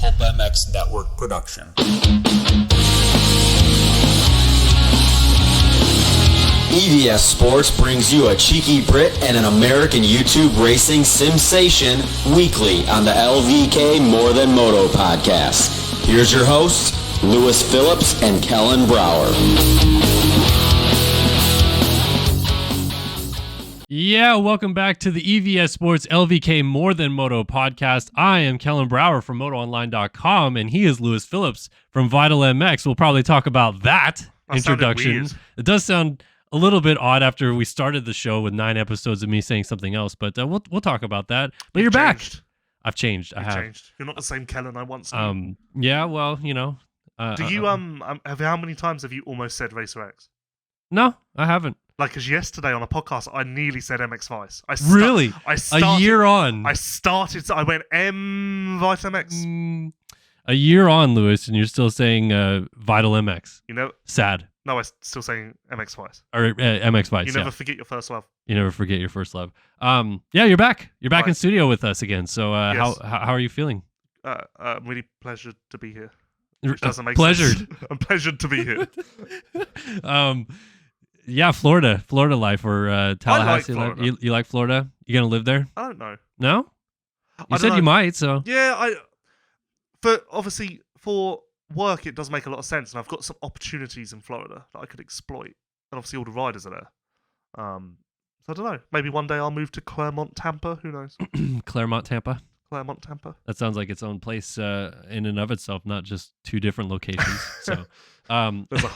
Pulp MX Network production. EVS Sports brings you a cheeky Brit and an American YouTube racing sensation weekly on the LVK More Than Moto podcast. Here's your hosts, Lewis Phillips and Kellen Brauer. Yeah, welcome back to the EVS Sports LVK More Than Moto podcast. I am Kellen Brauer from MotoOnline.com, and he is Lewis Phillips from Vital MX. We'll probably talk about that introduction. It does sound a little bit odd after we started the show with 9 episodes of me saying something else, but we'll talk about that. But you're back. I've changed. I have changed. You're not the same Kellen I once knew. Yeah, well, you know. Do you how many times have you almost said Racer X? No, I haven't. Like, because yesterday on a podcast, I nearly said MX Vice. Really? A year on. I went Vital MX. A year on, Lewis, and you're still saying Vital MX. You know? Sad. No, I'm still saying MX Vice. Or MX Vice, You never forget your first love. You never forget your first love. Yeah, you're back. You're back Right. in studio with us again. So Yes. how are you feeling? I'm really pleasured to be here. Which doesn't make pleasured. sense. I'm pleasured to be here. Yeah, Florida life or Tallahassee life. Florida. You like Florida? You gonna live there? I don't know. No? I You don't said know. you might, so Yeah, obviously for work it does make a lot of sense, and I've got some opportunities in Florida that I could exploit, and obviously all the riders are there. So I don't know. Maybe one day I'll move to Claremont, Tampa. Who knows? Claremont, Tampa. Claremont, Tampa. That sounds like its own place in and of itself, not just 2 different locations. So,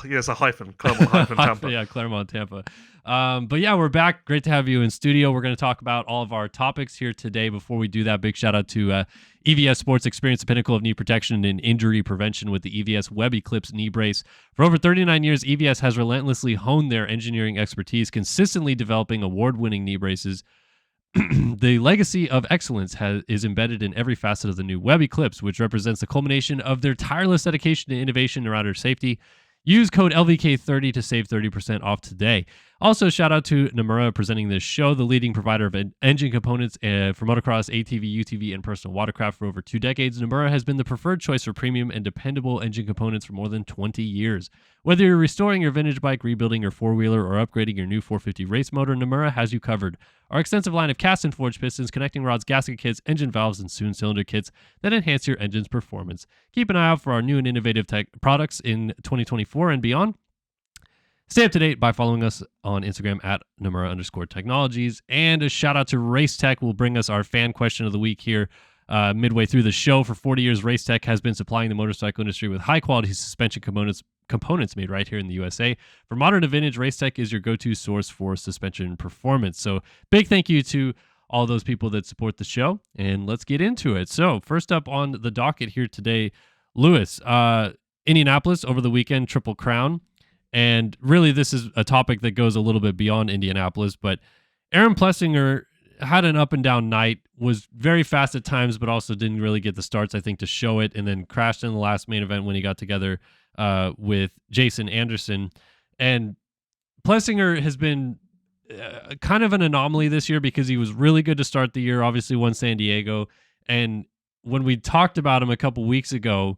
There's a hyphen. Claremont hyphen Tampa. Yeah, Claremont, Tampa. But yeah, we're back. Great to have you in studio. We're going to talk about all of our topics here today. Before we do that, big shout out to EVS Sports. Experience the pinnacle of knee protection and injury prevention with the EVS Web Eclipse knee brace. For over 39 years, EVS has relentlessly honed their engineering expertise, consistently developing award-winning knee braces. The legacy of excellence is embedded in every facet of the new Web Eclipse, which represents the culmination of their tireless dedication to innovation around our safety. Use code LVK30 to save 30% off today. Also, shout out to Namura presenting this show, the leading provider of engine components for motocross, ATV, UTV, and personal watercraft for over 2 decades. Namura has been the preferred choice for premium and dependable engine components for more than 20 years. Whether you're restoring your vintage bike, rebuilding your four-wheeler, or upgrading your new 450 race motor, Namura has you covered. Our extensive line of cast and forged pistons, connecting rods, gasket kits, engine valves, and soon cylinder kits that enhance your engine's performance. Keep an eye out for our new and innovative tech products in 2024 and beyond. Stay up to date by following us on Instagram at Namura_technologies. And a shout out to Race Tech will bring us our fan question of the week here midway through the show. For 40 years, Race Tech has been supplying the motorcycle industry with high quality suspension components made right here in the USA. For modern to vintage, Race Tech is your go-to source for suspension performance. So big thank you to all those people that support the show, and let's get into it. So first up on the docket here today, Lewis, Indianapolis over the weekend, Triple Crown. And really, this is a topic that goes a little bit beyond Indianapolis, but Aaron Plessinger had an up and down night, was very fast at times, but also didn't really get the starts, I think, to show it, and then crashed in the last main event when he got together with Jason Anderson. And Plessinger has been kind of an anomaly this year because he was really good to start the year, obviously won San Diego. And when we talked about him a couple weeks ago,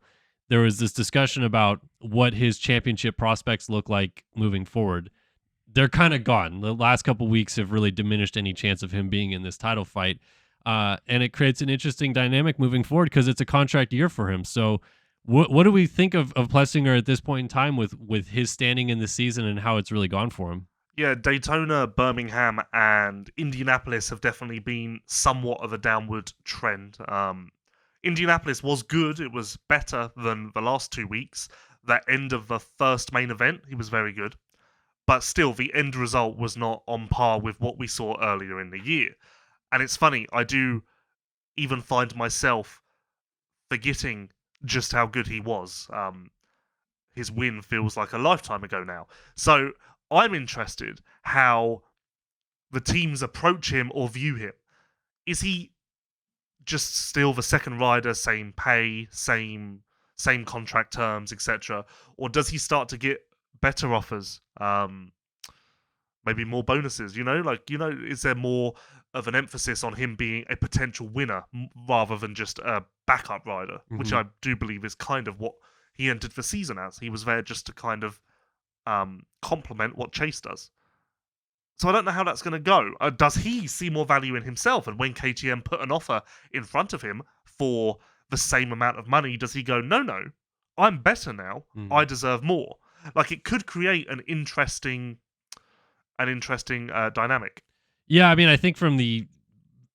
there was this discussion about what his championship prospects look like moving forward. They're kind of gone. The last couple weeks have really diminished any chance of him being in this title fight. And it creates an interesting dynamic moving forward because it's a contract year for him. So what do we think of Plessinger at this point in time with his standing in the season and how it's really gone for him? Yeah, Daytona, Birmingham, and Indianapolis have definitely been somewhat of a downward trend. Indianapolis was good. It was better than the last 2 weeks. That end of the first main event, he was very good. But still, the end result was not on par with what we saw earlier in the year. And it's funny, I do even find myself forgetting just how good he was. His win feels like a lifetime ago now. So I'm interested how the teams approach him or view him. Is he just still the second rider, same pay, same contract terms, etc., or does he start to get better offers? Maybe more bonuses. Is there more of an emphasis on him being a potential winner rather than just a backup rider, which I do believe is kind of what he entered the season as. He was there just to kind of complement what Chase does. So I don't know how that's going to go. Does he see more value in himself? And when KTM put an offer in front of him for the same amount of money, does he go, no, I'm better now. I deserve more. Like, it could create an interesting dynamic. Yeah, I mean, I think from the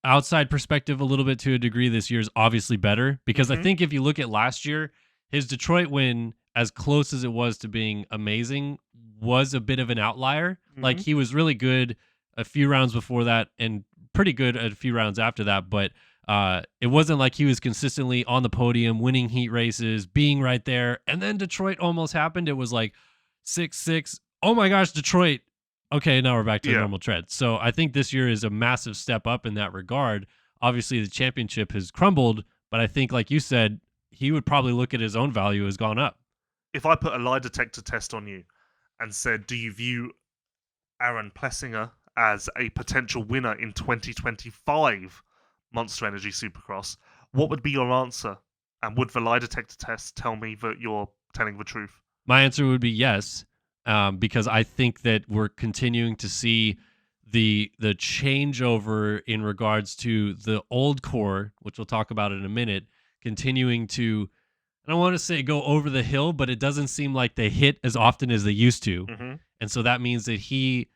outside perspective a little bit to a degree, this year's obviously better because I think if you look at last year, his Detroit win, as close as it was to being amazing, was a bit of an outlier. Like, he was really good a few rounds before that and pretty good a few rounds after that, but it wasn't like he was consistently on the podium, winning heat races, being right there. And then Detroit almost happened. It was like 6-6. Oh my gosh, Detroit. Okay, now we're back to normal trend. So I think this year is a massive step up in that regard. Obviously, the championship has crumbled, but I think, like you said, he would probably look at his own value as gone up. If I put a lie detector test on you and said, do you view Aaron Plessinger as a potential winner in 2025 Monster Energy Supercross, what would be your answer? And would the lie detector test tell me that you're telling the truth? My answer would be yes. Because I think that we're continuing to see the changeover in regards to the old core, which we'll talk about in a minute, continuing to, I don't want to say go over the hill, but it doesn't seem like they hit as often as they used to. And so that means that he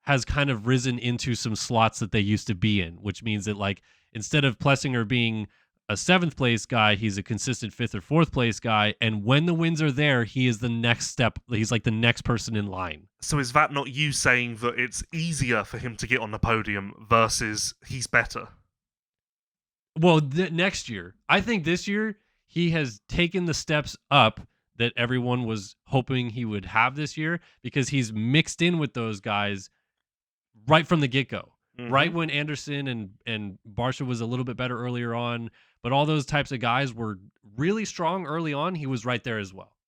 has kind of risen into some slots that they used to be in, which means that, like, instead of Plessinger being a 7th place guy, he's a consistent 5th or 4th place guy. And when the wins are there, he is the next step. He's like the next person in line. So is that not you saying that it's easier for him to get on the podium versus he's better? Well, next year. I think this year he has taken the steps up that everyone was hoping he would have this year because he's mixed in with those guys right from the get-go. Right when Anderson and Barsha was a little bit better earlier on, but all those types of guys were really strong early on, he was right there as well.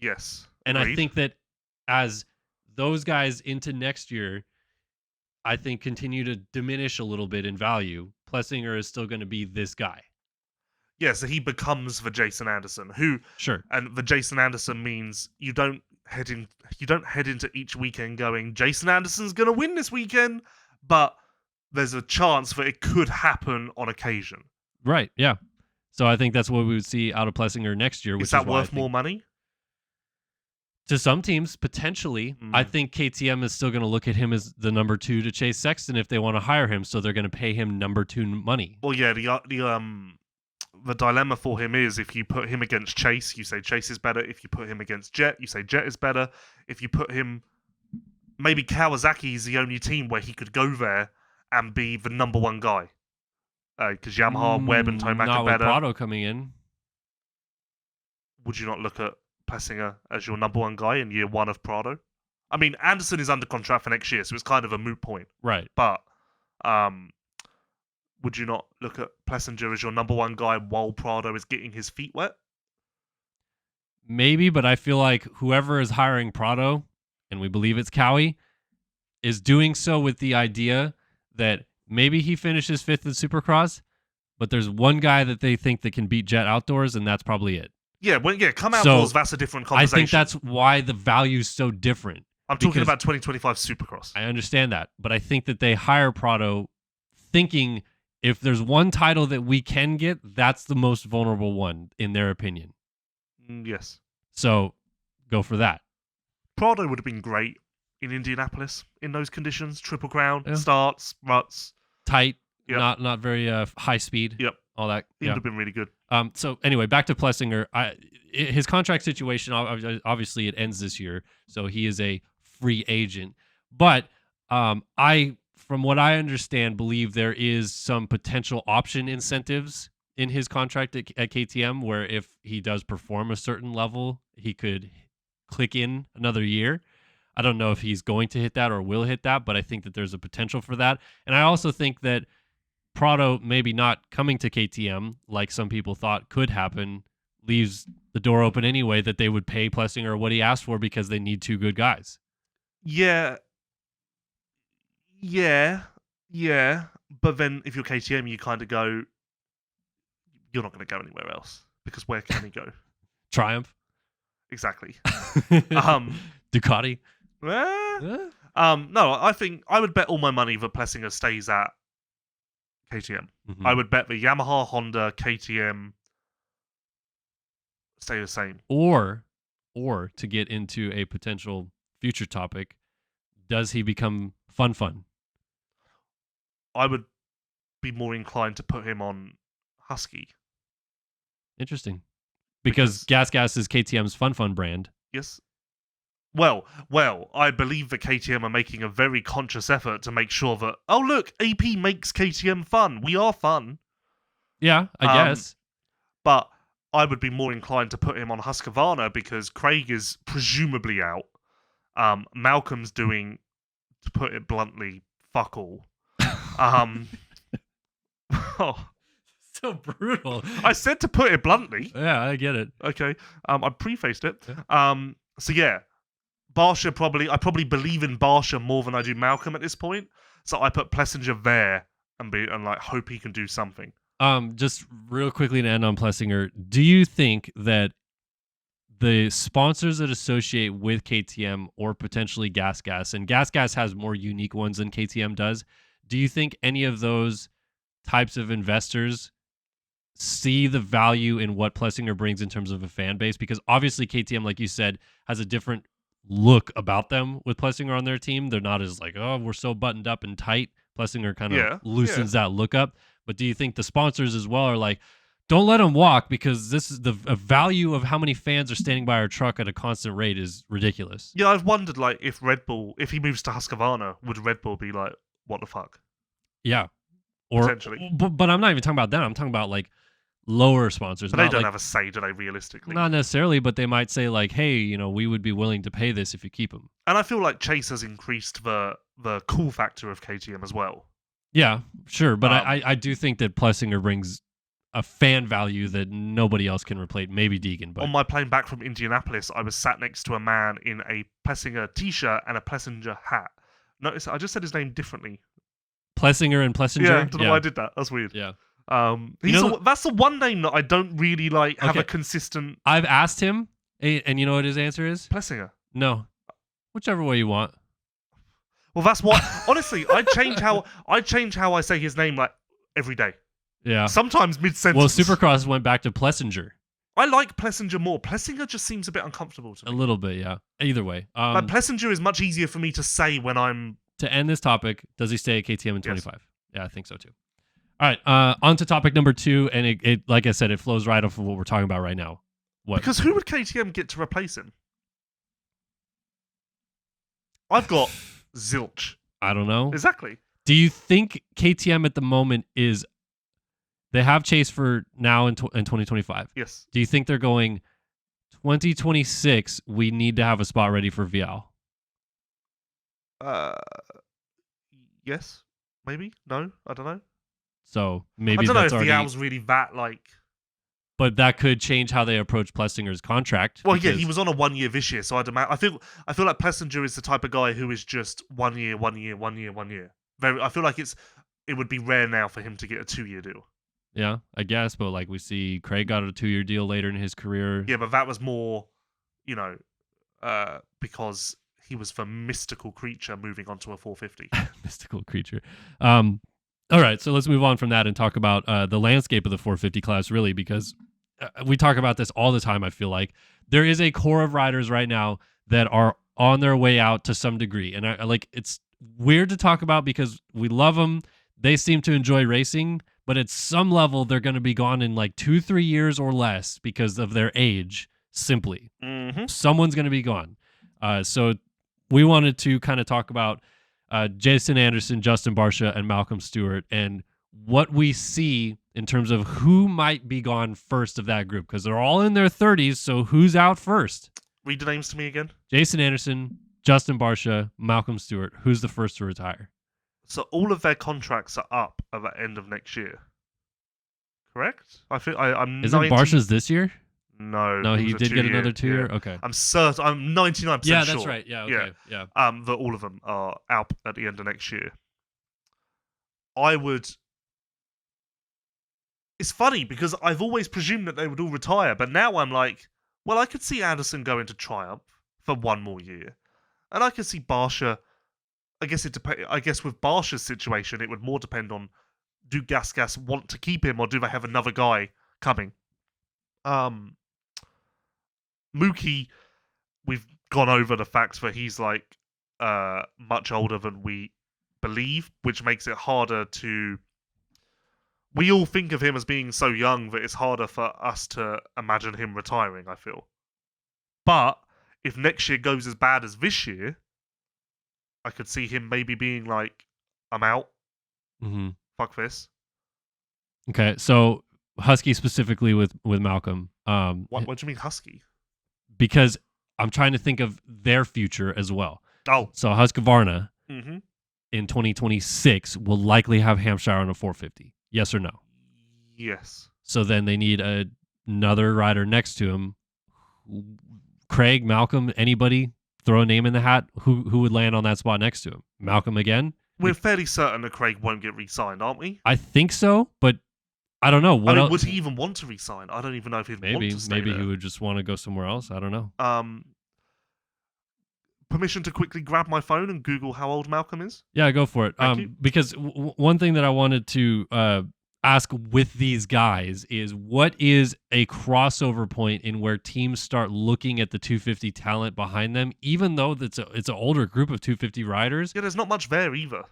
Yes. And agreed. I think that as those guys into next year, I think continue to diminish a little bit in value, Plessinger is still going to be this guy. Yeah, so he becomes the Jason Anderson, who and the Jason Anderson means you don't head into each weekend going, Jason Anderson's gonna win this weekend, but there's a chance that it could happen on occasion. Right, yeah. So I think that's what we would see out of Plessinger next year. Is that worth more money? To some teams, potentially. I think KTM is still going to look at him as the number 2 to Chase Sexton if they want to hire him, so they're going to pay him number 2 money. Well, yeah, the dilemma for him is if you put him against Chase, you say Chase is better. If you put him against Jet, you say Jet is better. If you put him, maybe Kawasaki is the only team where he could go there and be the number 1 guy. Because Yamaha, Webb, and Tomac are better. Not with Prado coming in. Would you not look at Plessinger as your number 1 guy in year 1 of Prado? I mean, Anderson is under contract for next year, so it's kind of a moot point. Right. But would you not look at Plessinger as your number 1 guy while Prado is getting his feet wet? Maybe, but I feel like whoever is hiring Prado, and we believe it's Cowie, is doing so with the idea that maybe he finishes 5th in Supercross, but there's one guy that they think that can beat Jet outdoors, and that's probably it. Yeah, come outdoors, that's a different conversation. I think that's why the value's so different. I'm talking about 2025 Supercross. I understand that, but I think that they hire Prado thinking if there's one title that we can get, that's the most vulnerable one, in their opinion. Yes. So, go for that. Prado would have been great in Indianapolis in those conditions. Triple Crown, starts, ruts. Tight, not very high speed. Yep. All that. It would have been really good. So anyway, back to Plessinger. His contract situation, obviously it ends this year, so he is a free agent. But from what I understand, believe there is some potential option incentives in his contract at KTM where if he does perform a certain level, he could click in another year. I don't know if he's going to hit that or will hit that, but I think that there's a potential for that. And I also think that Prado maybe not coming to KTM, like some people thought could happen, leaves the door open anyway that they would pay Plessinger what he asked for because they need 2 good guys. Yeah. Yeah, but then if you're KTM, you kind of go, you're not going to go anywhere else because where can he go? Triumph. Exactly. Um, Ducati. No, I think I would bet all my money that Plessinger stays at KTM. Mhm. I would bet the Yamaha, Honda, KTM stay the same. Or to get into a potential future topic, does he become fun? I would be more inclined to put him on Husky. Interesting. Because Gas is KTM's fun brand. Yes. Well, I believe that KTM are making a very conscious effort to make sure that, oh, look, AP makes KTM fun. We are fun. Yeah, I guess. But I would be more inclined to put him on Husqvarna because Craig is presumably out. Malcolm's doing, to put it bluntly, fuck all. Oh, So brutal. I said to put it bluntly. Yeah, I get it. Okay. I prefaced it. Yeah. So yeah, I probably believe in Barsha more than I do Malcolm at this point. So I put Plessinger there and like hope he can do something. Just real quickly to end on Plessinger, do you think that the sponsors that associate with KTM or potentially Gas, and Gas has more unique ones than KTM does, do you think any of those types of investors see the value in what Plessinger brings in terms of a fan base? Because obviously KTM, like you said, has a different look about them with Plessinger on their team. They're not as like, oh, we're so buttoned up and tight. Plessinger kind of loosens that look up. But do you think the sponsors as well are like, don't let him walk because this is the value of how many fans are standing by our truck at a constant rate is ridiculous. Yeah, I've wondered like if Red Bull, if he moves to Husqvarna, would Red Bull be like, what the fuck? Yeah. Or, potentially. But I'm not even talking about that. I'm talking about like lower sponsors. But they don't have a say, do they, realistically? Not necessarily, but they might say like, hey, we would be willing to pay this if you keep him. And I feel like Chase has increased the cool factor of KTM as well. Yeah, sure. But I do think that Plessinger brings a fan value that nobody else can replace. Maybe Deegan. But on my plane back from Indianapolis, I was sat next to a man in a Plessinger t-shirt and a Plessinger hat. Notice I just said his name differently. Plessinger and Plessinger? Yeah, I don't know why I did that. That's weird. Yeah. That's the one name that I don't really like have a consistent... I've asked him, and you know what his answer is? Plessinger. No. Whichever way you want. Well, that's what... honestly, I change how I say his name like every day. Yeah. Sometimes mid-sentence. Well, Supercross went back to Plessinger. I like Plessinger more. Plessinger just seems a bit uncomfortable to me. A little bit, yeah. Either way. Like Plessinger is much easier for me to say when I'm... To end this topic, does he stay at KTM in 25? Yes. Yeah, I think so too. All right, on to topic number 2, and it like I said, it flows right off of what we're talking about right now. What? Because who would KTM get to replace him? I've got zilch. I don't know. Exactly. Do you think KTM at the moment is... They have Chase for now in 2025. Yes. Do you think they're going 2026, we need to have a spot ready for Vial? Yes. Maybe. No. I don't know. So maybe I don't know that's if already... Vial's really that like... But that could change how they approach Plessinger's contract. Well, yeah, he was on a 1 year this year, so I feel like Plessinger is the type of guy who is just 1 year. I feel like it would be rare now for him to get a 2-year deal. Yeah, I guess, but like we see Craig got a 2-year deal later in his career. Yeah, but that was more, because he was the mystical creature moving on to a 450. Mystical creature. All right, so let's move on from that and talk about the landscape of the 450 class, really, because we talk about this all the time, I feel like. There is a core of riders right now that are on their way out to some degree. And I like it's weird to talk about because we love them. They seem to enjoy racing, but at some level, they're going to be gone in like 2-3 years or less because of their age, simply. Mm-hmm. Someone's going to be gone. So we wanted to kind of talk about Jason Anderson, Justin Barcia, and Malcolm Stewart, and what we see in terms of who might be gone first of that group, because they're all in their 30s, so who's out first? Read the names to me again. Jason Anderson, Justin Barcia, Malcolm Stewart. Who's the first to retire? So all of their contracts are up at the end of next year. Correct? I think I'm. Isn't Barcia's this year? No, he did get another 2-year. Yeah. Okay, I'm certain. I'm 99% sure. Yeah, that's right. Yeah, okay, yeah. That all of them are out at the end of next year. I would. It's funny because I've always presumed that they would all retire, but now I'm like, well, I could see Anderson go into Triumph for one more year, and I could see Barsha. I guess I guess with Barsha's situation, it would more depend on do Gas want to keep him or do they have another guy coming. Mookie, we've gone over the fact that he's like much older than we believe, which makes it harder to. We all think of him as being so young that it's harder for us to imagine him retiring, I feel. But if next year goes as bad as this year, I could see him maybe being like, I'm out. Mm-hmm. Fuck this. Okay, so Husky specifically with Malcolm. What do you mean Husky? Because I'm trying to think of their future as well. Oh. So Husqvarna Mm-hmm. in 2026 will likely have Hampshire on a 450. Yes or no? Yes. So then they need another rider next to him. Craig, Malcolm, anybody throw a name in the hat? Who would land on that spot next to him? Malcolm again? We're fairly certain that Craig won't get re-signed, aren't we? I think so, but I don't know. Would he even want to re-sign? I don't even know if he'd want to stay Maybe there. he would just want to go somewhere else. I don't know. Permission to quickly grab my phone and Google how old Malcolm is? Yeah, go for it. Thank you. Because one thing that I wanted to ask with these guys is what is a crossover point in where teams start looking at the 250 talent behind them, even though it's an older group of 250 riders. Yeah, there's not much there either.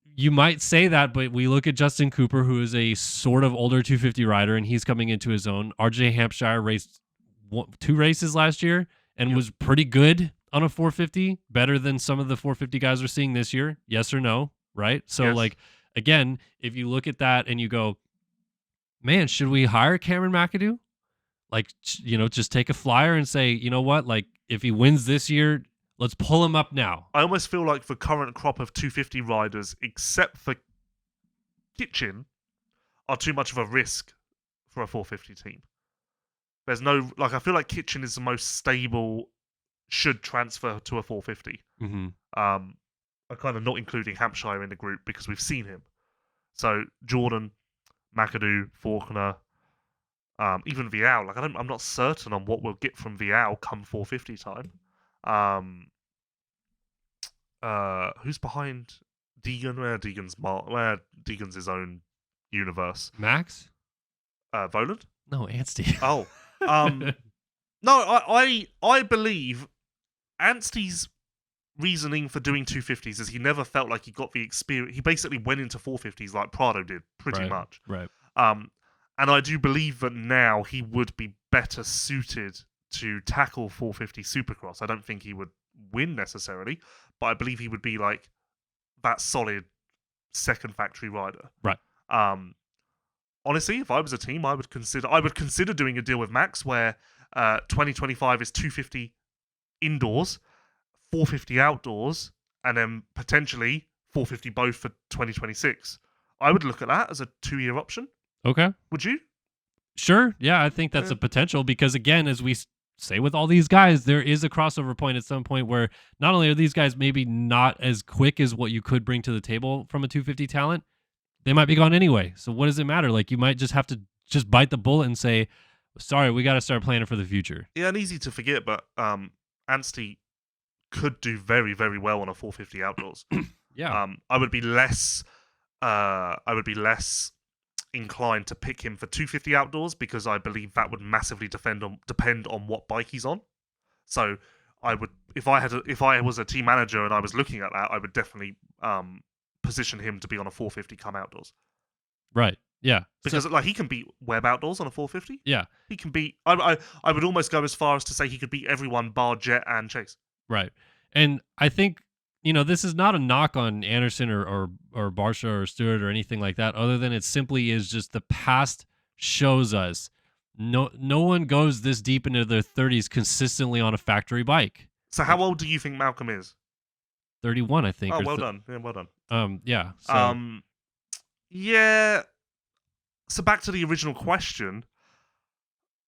You might say that, but we look at Justin Cooper, who is a sort of older 250 rider, and he's coming into his own. RJ Hampshire raced 2 races last year and was pretty good on a 450, better than some of the 450 guys we're seeing this year. Yes or no? Right? So, Yes. like, again, if you look at that and you go, man, should we hire Cameron McAdoo? Like, just take a flyer and say, you know what? Like, if he wins this year, let's pull him up now. I almost feel like the current crop of 250 riders, except for Kitchen, are too much of a risk for a 450 team. There's no, like, I feel like Kitchen is the most stable, should transfer to a 450. Mm-hmm. I'm kind of not including Hampshire in the group because we've seen him. So Jordan, McAdoo, Faulkner, even Vial. Like I'm not certain on what we'll get from Vial come 450 time. Who's behind Deegan? Deegan's his own universe. Max? Voland? No, Anstey. Oh, no. I believe Anstey's reasoning for doing 250s is he never felt like he got the experience. He basically went into 450s like Prado did, pretty much. Right. And I do believe that now he would be better suited to tackle 450 Supercross. I don't think he would win necessarily, but I believe he would be like that solid second factory rider. Right. Honestly, if I was a team, I would consider doing a deal with Max where 2025 is 250 indoors, 450 outdoors, and then potentially 450 both for 2026. I would look at that as a 2-year option. Okay. Would you? Sure. Yeah, I think that's a potential because, again, as we say with all these guys, there is a crossover point at some point where not only are these guys maybe not as quick as what you could bring to the table from a 250 talent, they might be gone anyway. So what does it matter? Like, you might just have to just bite the bullet and say, sorry, we got to start planning for the future. Yeah, and easy to forget, but Anstey could do very, very well on a 450 outdoors. Yeah. I would be less inclined to pick him for 250 outdoors because I believe that would massively depend on what bike he's on. So I would, if I was a team manager and I was looking at that, I would definitely position him to be on a 450 come outdoors. Right. Yeah. Because like he can beat Webb outdoors on a 450. Yeah. He can beat. I would almost go as far as to say he could beat everyone bar Jet and Chase. Right. And I think, this is not a knock on Anderson or Barsha or Stewart or anything like that, other than it simply is just the past shows us no one goes this deep into their 30s consistently on a factory bike. So how old do you think Malcolm is? 31, I think. Oh, well done. Yeah, well done. Yeah. So. Yeah. So back to the original question,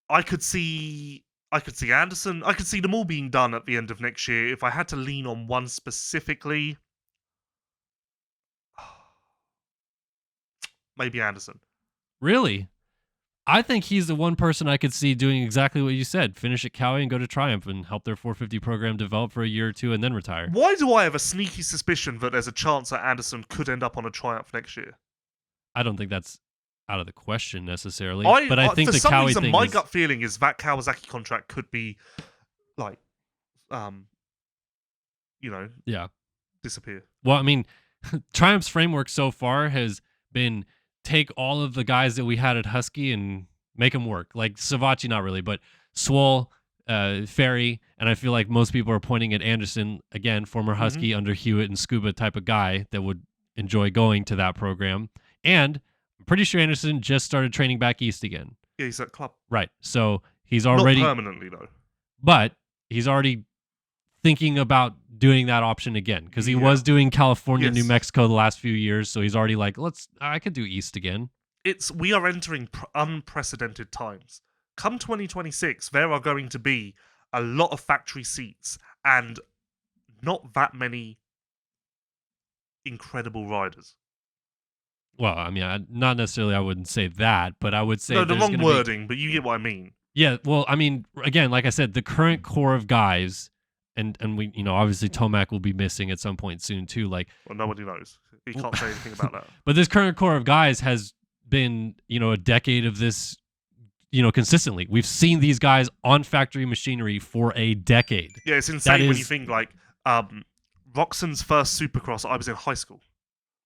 I could see Anderson. I could see them all being done at the end of next year. If I had to lean on one specifically, maybe Anderson. Really? I think he's the one person I could see doing exactly what you said. Finish at Cowie and go to Triumph and help their 450 program develop for a year or two and then retire. Why do I have a sneaky suspicion that there's a chance that Anderson could end up on a Triumph next year? I don't think that's out of the question necessarily. But I think for the some Cowie reason, thing my is... gut feeling is that Kawasaki contract could be, like, Yeah. disappear. Well, I mean, Triumph's framework so far has been take all of the guys that we had at Husky and make them work. Like Savachi, not really, but Swole, Ferry, and I feel like most people are pointing at Anderson, again, former Husky under Hewitt and Scuba type of guy that would enjoy going to that program. And I'm pretty sure Anderson just started training back east again. Yeah, he's at club. Right. So he's already... Not permanently, though. But he's already thinking about doing that option again because he was doing California, New Mexico the last few years. So he's already like, I could do East again. We are entering unprecedented times. Come 2026, there are going to be a lot of factory seats and not that many incredible riders. Well, I mean, not necessarily I wouldn't say that, but I would say... No, the wrong wording, but you get what I mean. Yeah, well, I mean, again, like I said, the current core of guys... And we, obviously Tomac will be missing at some point soon too. Like, well, nobody knows. He can't say anything about that. But this current core of guys has been, a decade of this, consistently. We've seen these guys on factory machinery for a decade. Yeah, it's insane when you think like Roxon's first Supercross. I was in high school.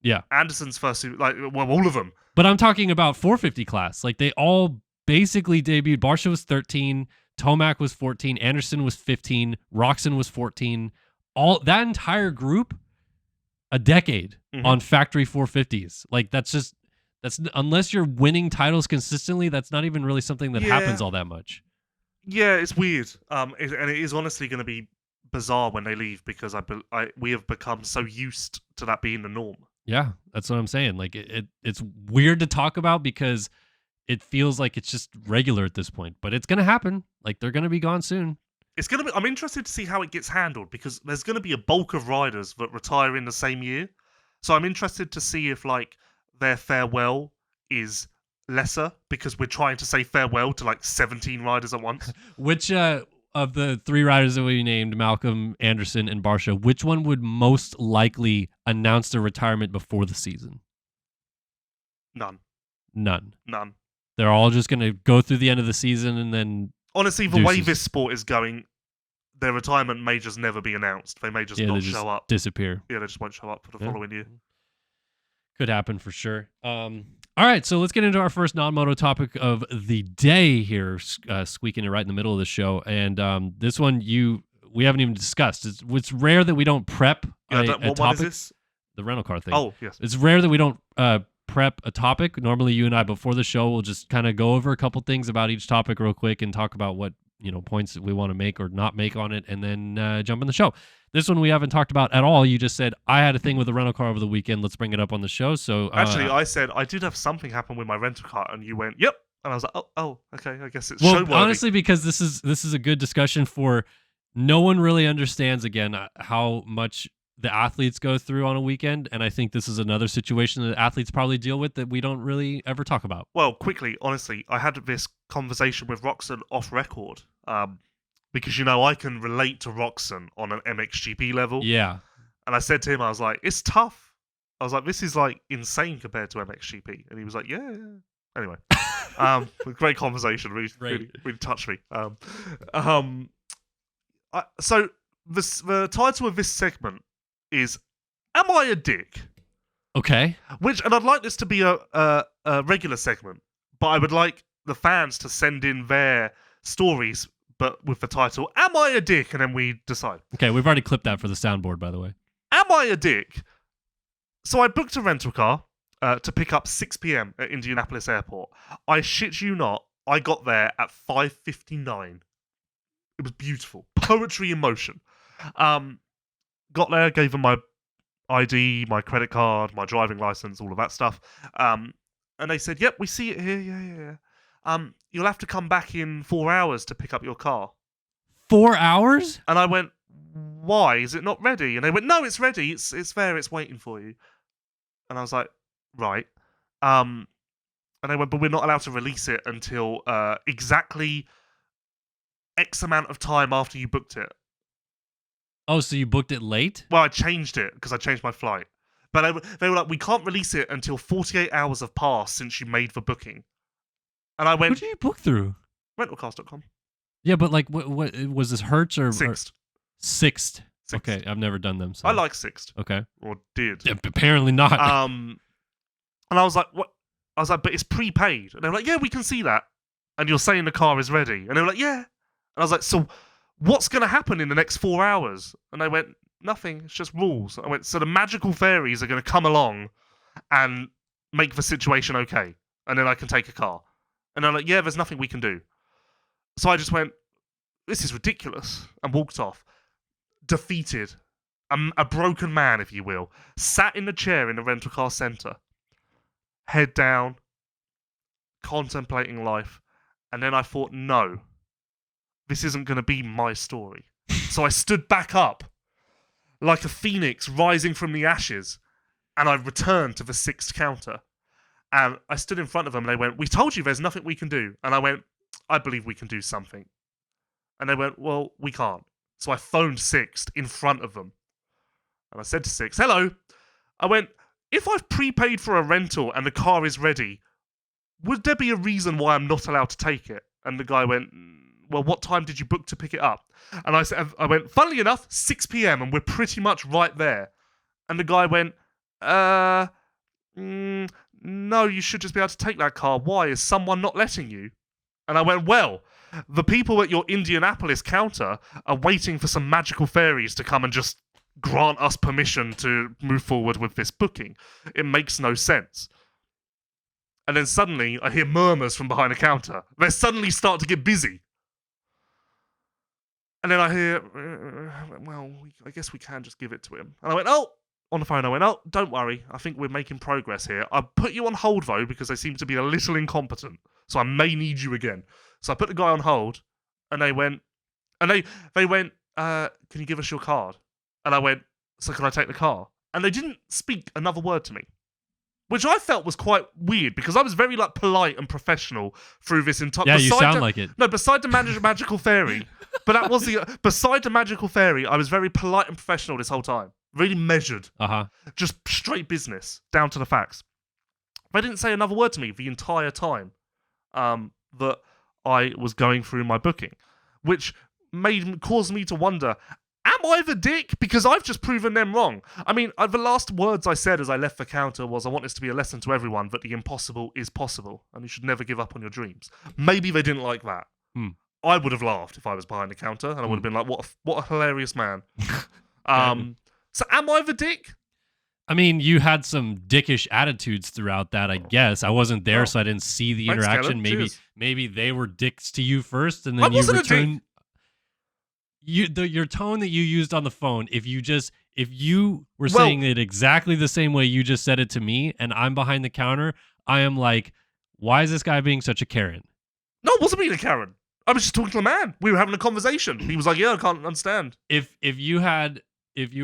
Yeah, Anderson's first, all of them. But I'm talking about 450 class. Like they all basically debuted. Barsha was 13. Tomac was 14, Anderson was 15, Roxon was 14. All that entire group, a decade on factory 450s. Like that's unless you're winning titles consistently, that's not even really something that happens all that much. Yeah, it's weird. And it is honestly going to be bizarre when they leave because we have become so used to that being the norm. Yeah, that's what I'm saying. Like it's weird to talk about because it feels like it's just regular at this point, but it's going to happen. Like they're going to be gone soon. I'm interested to see how it gets handled because there's going to be a bulk of riders that retire in the same year. So I'm interested to see if like their farewell is lesser because we're trying to say farewell to like 17 riders at once. Which of the three riders that we named, Malcolm, Anderson, and Barsha, which one would most likely announce their retirement before the season? None. They're all just going to go through the end of the season and then... Honestly, the way this sport is going, their retirement may just never be announced. They may just not show up. Disappear. Yeah, they just won't show up for the following year. Could happen for sure. All right, so let's get into our first non-moto topic of the day here, squeaking it right in the middle of the show. And this one we haven't even discussed. It's rare that we don't prep a topic. What is this? The rental car thing. Oh, yes. It's rare that we don't prep a topic. Normally you and I before the show will just kind of go over a couple things about each topic real quick and talk about what points that we want to make or not make on it and then jump in the show. This one we haven't talked about at all. You just said I had a thing with a rental car over the weekend, let's bring it up on the show. So actually I said I did have something happen with my rental car and you went yep, and I was like oh okay, I guess it's show-worthy. Honestly, because this is a good discussion for no one really understands again how much the athletes go through on a weekend, and I think this is another situation that athletes probably deal with that we don't really ever talk about. Well, quickly, honestly, I had this conversation with Roxon off record, because I can relate to Roxon on an MXGP level. Yeah. And I said to him, I was like, it's tough. I was like, this is like insane compared to MXGP. And he was like, yeah. Anyway, great conversation. Really touched me. So the title of this segment is Am I a Dick? Okay. And I'd like this to be a regular segment, but I would like the fans to send in their stories, but with the title, Am I a Dick? And then we decide. Okay, we've already clipped that for the soundboard, by the way. Am I a dick? So I booked a rental car to pick up 6 p.m. at Indianapolis Airport. I shit you not, I got there at 5:59. It was beautiful. Poetry in motion. Got there, gave them my ID, my credit card, my driving license, all of that stuff. And they said, yep, we see it here. Yeah. You'll have to come back in 4 hours to pick up your car. 4 hours? And I went, why? Is it not ready? And they went, no, it's ready. It's there. It's waiting for you. And I was like, right. And they went, but we're not allowed to release it until exactly X amount of time after you booked it. Oh, so you booked it late? Well, I changed it because I changed my flight. But they were like, we can't release it until 48 hours have passed since you made the booking. And I Who went, did you book through? rentalcars.com. Yeah, but like, what was this Hertz or Sixt. Sixt? Sixt. Okay, I've never done them. So. I like Sixt. Okay. Or did. Yeah, apparently not. And I was like, what? I was like, but it's prepaid. And they were like, yeah, we can see that. And you're saying the car is ready. And they were like, yeah. And I was like, so what's going to happen in the next 4 hours? And they went, nothing. It's just rules. I went, so the magical fairies are going to come along and make the situation okay. And then I can take a car. And they're like, yeah, there's nothing we can do. So I just went, this is ridiculous. And walked off. Defeated. A broken man, if you will. Sat in the chair in the rental car centre. Head down. Contemplating life. And then I thought, no. This isn't going to be my story. So I stood back up. Like a phoenix rising from the ashes. And I returned to the Sixt counter. And I stood in front of them and they went, we told you there's nothing we can do. And I went, I believe we can do something. And they went, well, we can't. So I phoned Sixt in front of them. And I said to Sixt, hello. I went, if I've prepaid for a rental and the car is ready, would there be a reason why I'm not allowed to take it? And the guy went, well, what time did you book to pick it up? And I went, funnily enough, 6 p.m. and we're pretty much right there. And the guy went, no, you should just be able to take that car. Why? Is someone not letting you? And I went, well, the people at your Indianapolis counter are waiting for some magical fairies to come and just grant us permission to move forward with this booking. It makes no sense. And then suddenly, I hear murmurs from behind the counter. They suddenly start to get busy. And then I hear, well, I guess we can just give it to him. And I went, oh, on the phone, I went, oh, don't worry. I think we're making progress here. I'll put you on hold, though, because they seem to be a little incompetent. So I may need you again. So I put the guy on hold, and they went, can you give us your card? And I went, so can I take the car? And they didn't speak another word to me. Which I felt was quite weird, because I was very polite and professional through this entire... Yeah, you sound like it. No, beside the magical fairy... But that was the... Beside the magical fairy, I was very polite and professional this whole time. Really measured. Just straight business, down to the facts. They didn't say another word to me the entire time that I was going through my booking. Which caused me to wonder... Am I the dick? Because I've just proven them wrong. I mean, the last words I said as I left the counter was, I want this to be a lesson to everyone that the impossible is possible and you should never give up on your dreams. Maybe they didn't like that. I would have laughed if I was behind the counter and I would have been like, what a hilarious man. So am I the dick? I mean, you had some dickish attitudes throughout that, I guess. I wasn't there, so I didn't see the interaction. Maybe they were dicks to you first and then you returned... your tone that you used on the phone, if you were saying it exactly the same way you just said it to me and I'm behind the counter, I am like, why is this guy being such a Karen? No, it wasn't being a Karen. I was just talking to the man. We were having a conversation. He was like, yeah, I can't understand. If you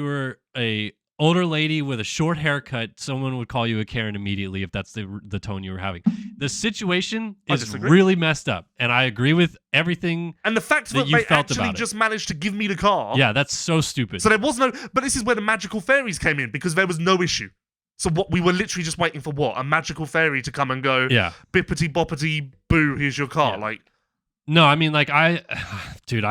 were a older lady with a short haircut, someone would call you a Karen immediately if that's the tone you were having. The situation is really messed up, and I agree with everything. And the fact that they actually just managed to give me the car. Yeah, that's so stupid. So there was no... But this is where the magical fairies came in, because there was no issue. So we were literally just waiting for what? A magical fairy to come and go, bippity boppity boo, here's your car. Yeah. No, I mean, I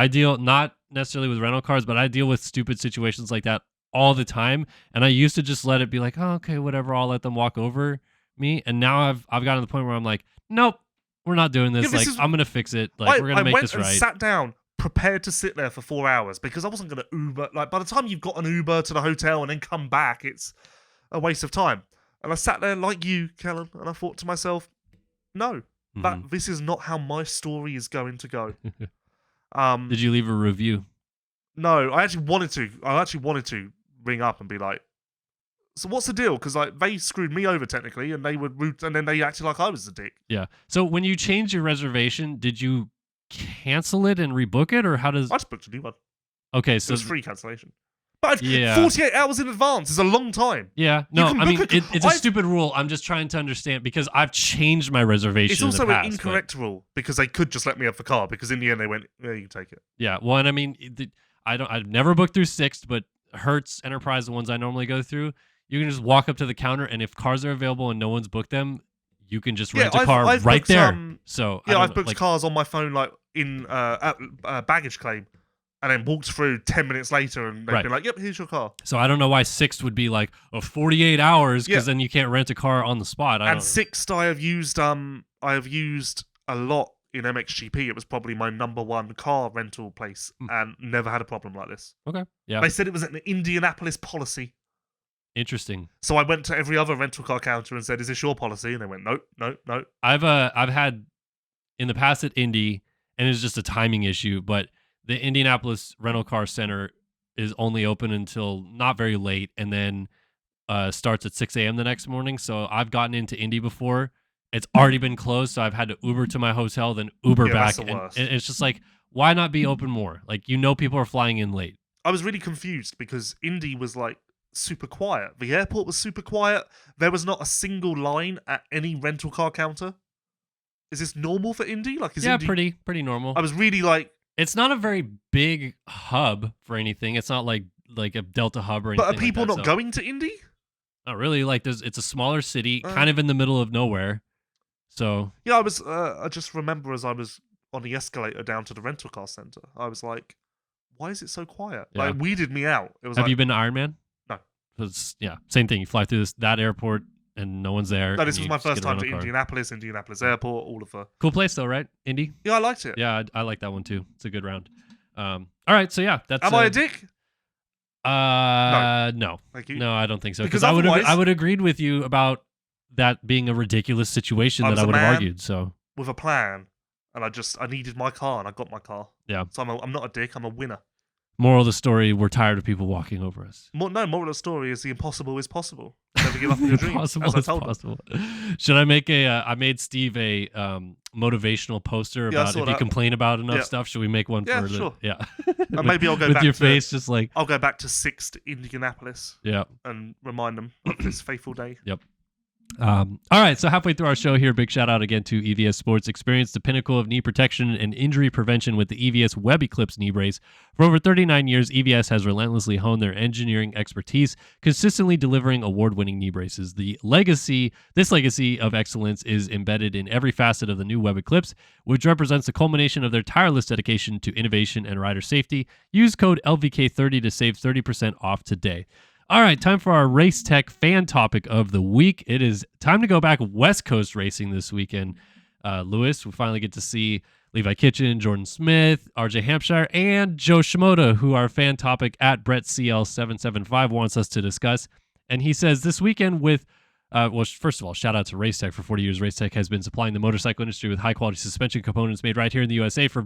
deal not necessarily with rental cars, but I deal with stupid situations like that all the time, and I used to just let it be like, oh, okay, whatever, I'll let them walk over me, and now I've gotten to the point where I'm like, nope, we're not doing this. I'm gonna fix it. We're gonna make this right. I went and sat down, prepared to sit there for 4 hours, because I wasn't gonna Uber. By the time you've got an Uber to the hotel and then come back, it's a waste of time. And I sat there like you, Kellen, and I thought to myself, no, this is not how my story is going to go. Did you leave a review? No, I actually wanted to ring up and be like, so what's the deal? Because they screwed me over technically, and they would and then they acted like I was the dick. Yeah. So when you changed your reservation, did you cancel it and rebook it, or how does? I just booked a new one. Okay, so it was free cancellation. But Yeah. 48 hours in advance is a long time. Yeah, no, can I mean, book it's a stupid rule. I'm just trying to understand because I've changed my reservation. It's also in the past, an incorrect rule because they could just let me have the car because in the end they went, yeah, you can take it. Yeah, well, and I mean, I've never booked through Sixt, but Hertz, Enterprise, the ones I normally go through, you can just walk up to the counter, and if cars are available and no one's booked them, you can just rent a car I've right booked, there. So yeah, I I've don't, booked like, cars on my phone like in baggage claim, and then walked through 10 minutes later, and they've Right. been like, "Yep, here's your car." So I don't know why Sixt would be like 48 hours because Yeah. then you can't rent a car on the spot. I And don't. Sixt, I have used a lot in MXGP. It was probably my number one car rental place, and never had a problem like this. Okay, yeah, They said it was an Indianapolis policy. interesting. So I went to every other rental car counter and said, "Is this your policy?" And they went, "Nope, nope, nope." I've had in the past at Indy, and it's just a timing issue, but the Indianapolis Rental Car Center is only open until not very late, and then starts at 6 a.m. the next morning. So I've gotten into Indy before. It's already been closed, so I've had to Uber to my hotel, then Uber Yeah, back. that's the And worst. it's just like, why not be open more? Like, people are flying in late. I was really confused because Indy was like super quiet. The airport was super quiet. There was not a single line at any rental car counter. Is this normal for Indy? Like, is Yeah, Indy... pretty normal. I was really like, It's not a very big hub for anything. It's not like a Delta hub or anything. but are people like that, not so- going to Indy? Not really. Like, it's a smaller city, kind of in the middle of nowhere. So Yeah, I was. I just remember as I was on the escalator down to the rental car center, I was like, "Why is it so quiet?" Yeah. Like, weirded me out. It was have like, you been to Ironman? No. Yeah, same thing. You fly through that airport and no one's there. No, this and was you my just get first a time to rental car. Indianapolis Airport, all of the... Cool place though, right? Indy. Yeah, I liked it. Yeah, I like that one too. It's a good round. All right, so yeah, that's. Am I a dick? No, Thank you. no, I don't think so. Because Because otherwise- I would agreed with you about that being a ridiculous situation I that was I a would have man. argued. So With a plan, and I needed my car, and I got my car. yeah. So I'm not a dick. I'm a winner. Moral of the story: we're tired of people walking over us. Moral of the story is the impossible is possible. Never give up on your dreams. Impossible as I is told them. possible. Should I make I made Steve a motivational poster Yeah, I about saw if you that. complain about enough Yeah. stuff, should we make one Yeah, for sure. yeah. And maybe I'll go with back your to- face just like I'll go back to 6th Indianapolis yeah. and remind them of this fateful day. All right, so halfway through our show here, big shout out again to EVS Sports. Experience the pinnacle of knee protection and injury prevention with the EVS Web Eclipse knee brace. For over 39 years, EVS has relentlessly honed their engineering expertise, consistently delivering award-winning knee braces. This legacy of excellence is embedded in every facet of the new Web Eclipse, which represents the culmination of their tireless dedication to innovation and rider safety. Use code LVK30 to save 30% off today. All right, time for our Race Tech fan topic of the week. It is time to go back West Coast racing this weekend. Lewis, we finally get to see Levi Kitchen, Jordan Smith, RJ Hampshire, and Joe Shimoda, who our fan topic at BrettCL775 wants us to discuss. And he says this weekend with, first of all, shout out to Race Tech. For 40 years, Race Tech has been supplying the motorcycle industry with high-quality suspension components made right here in the USA. For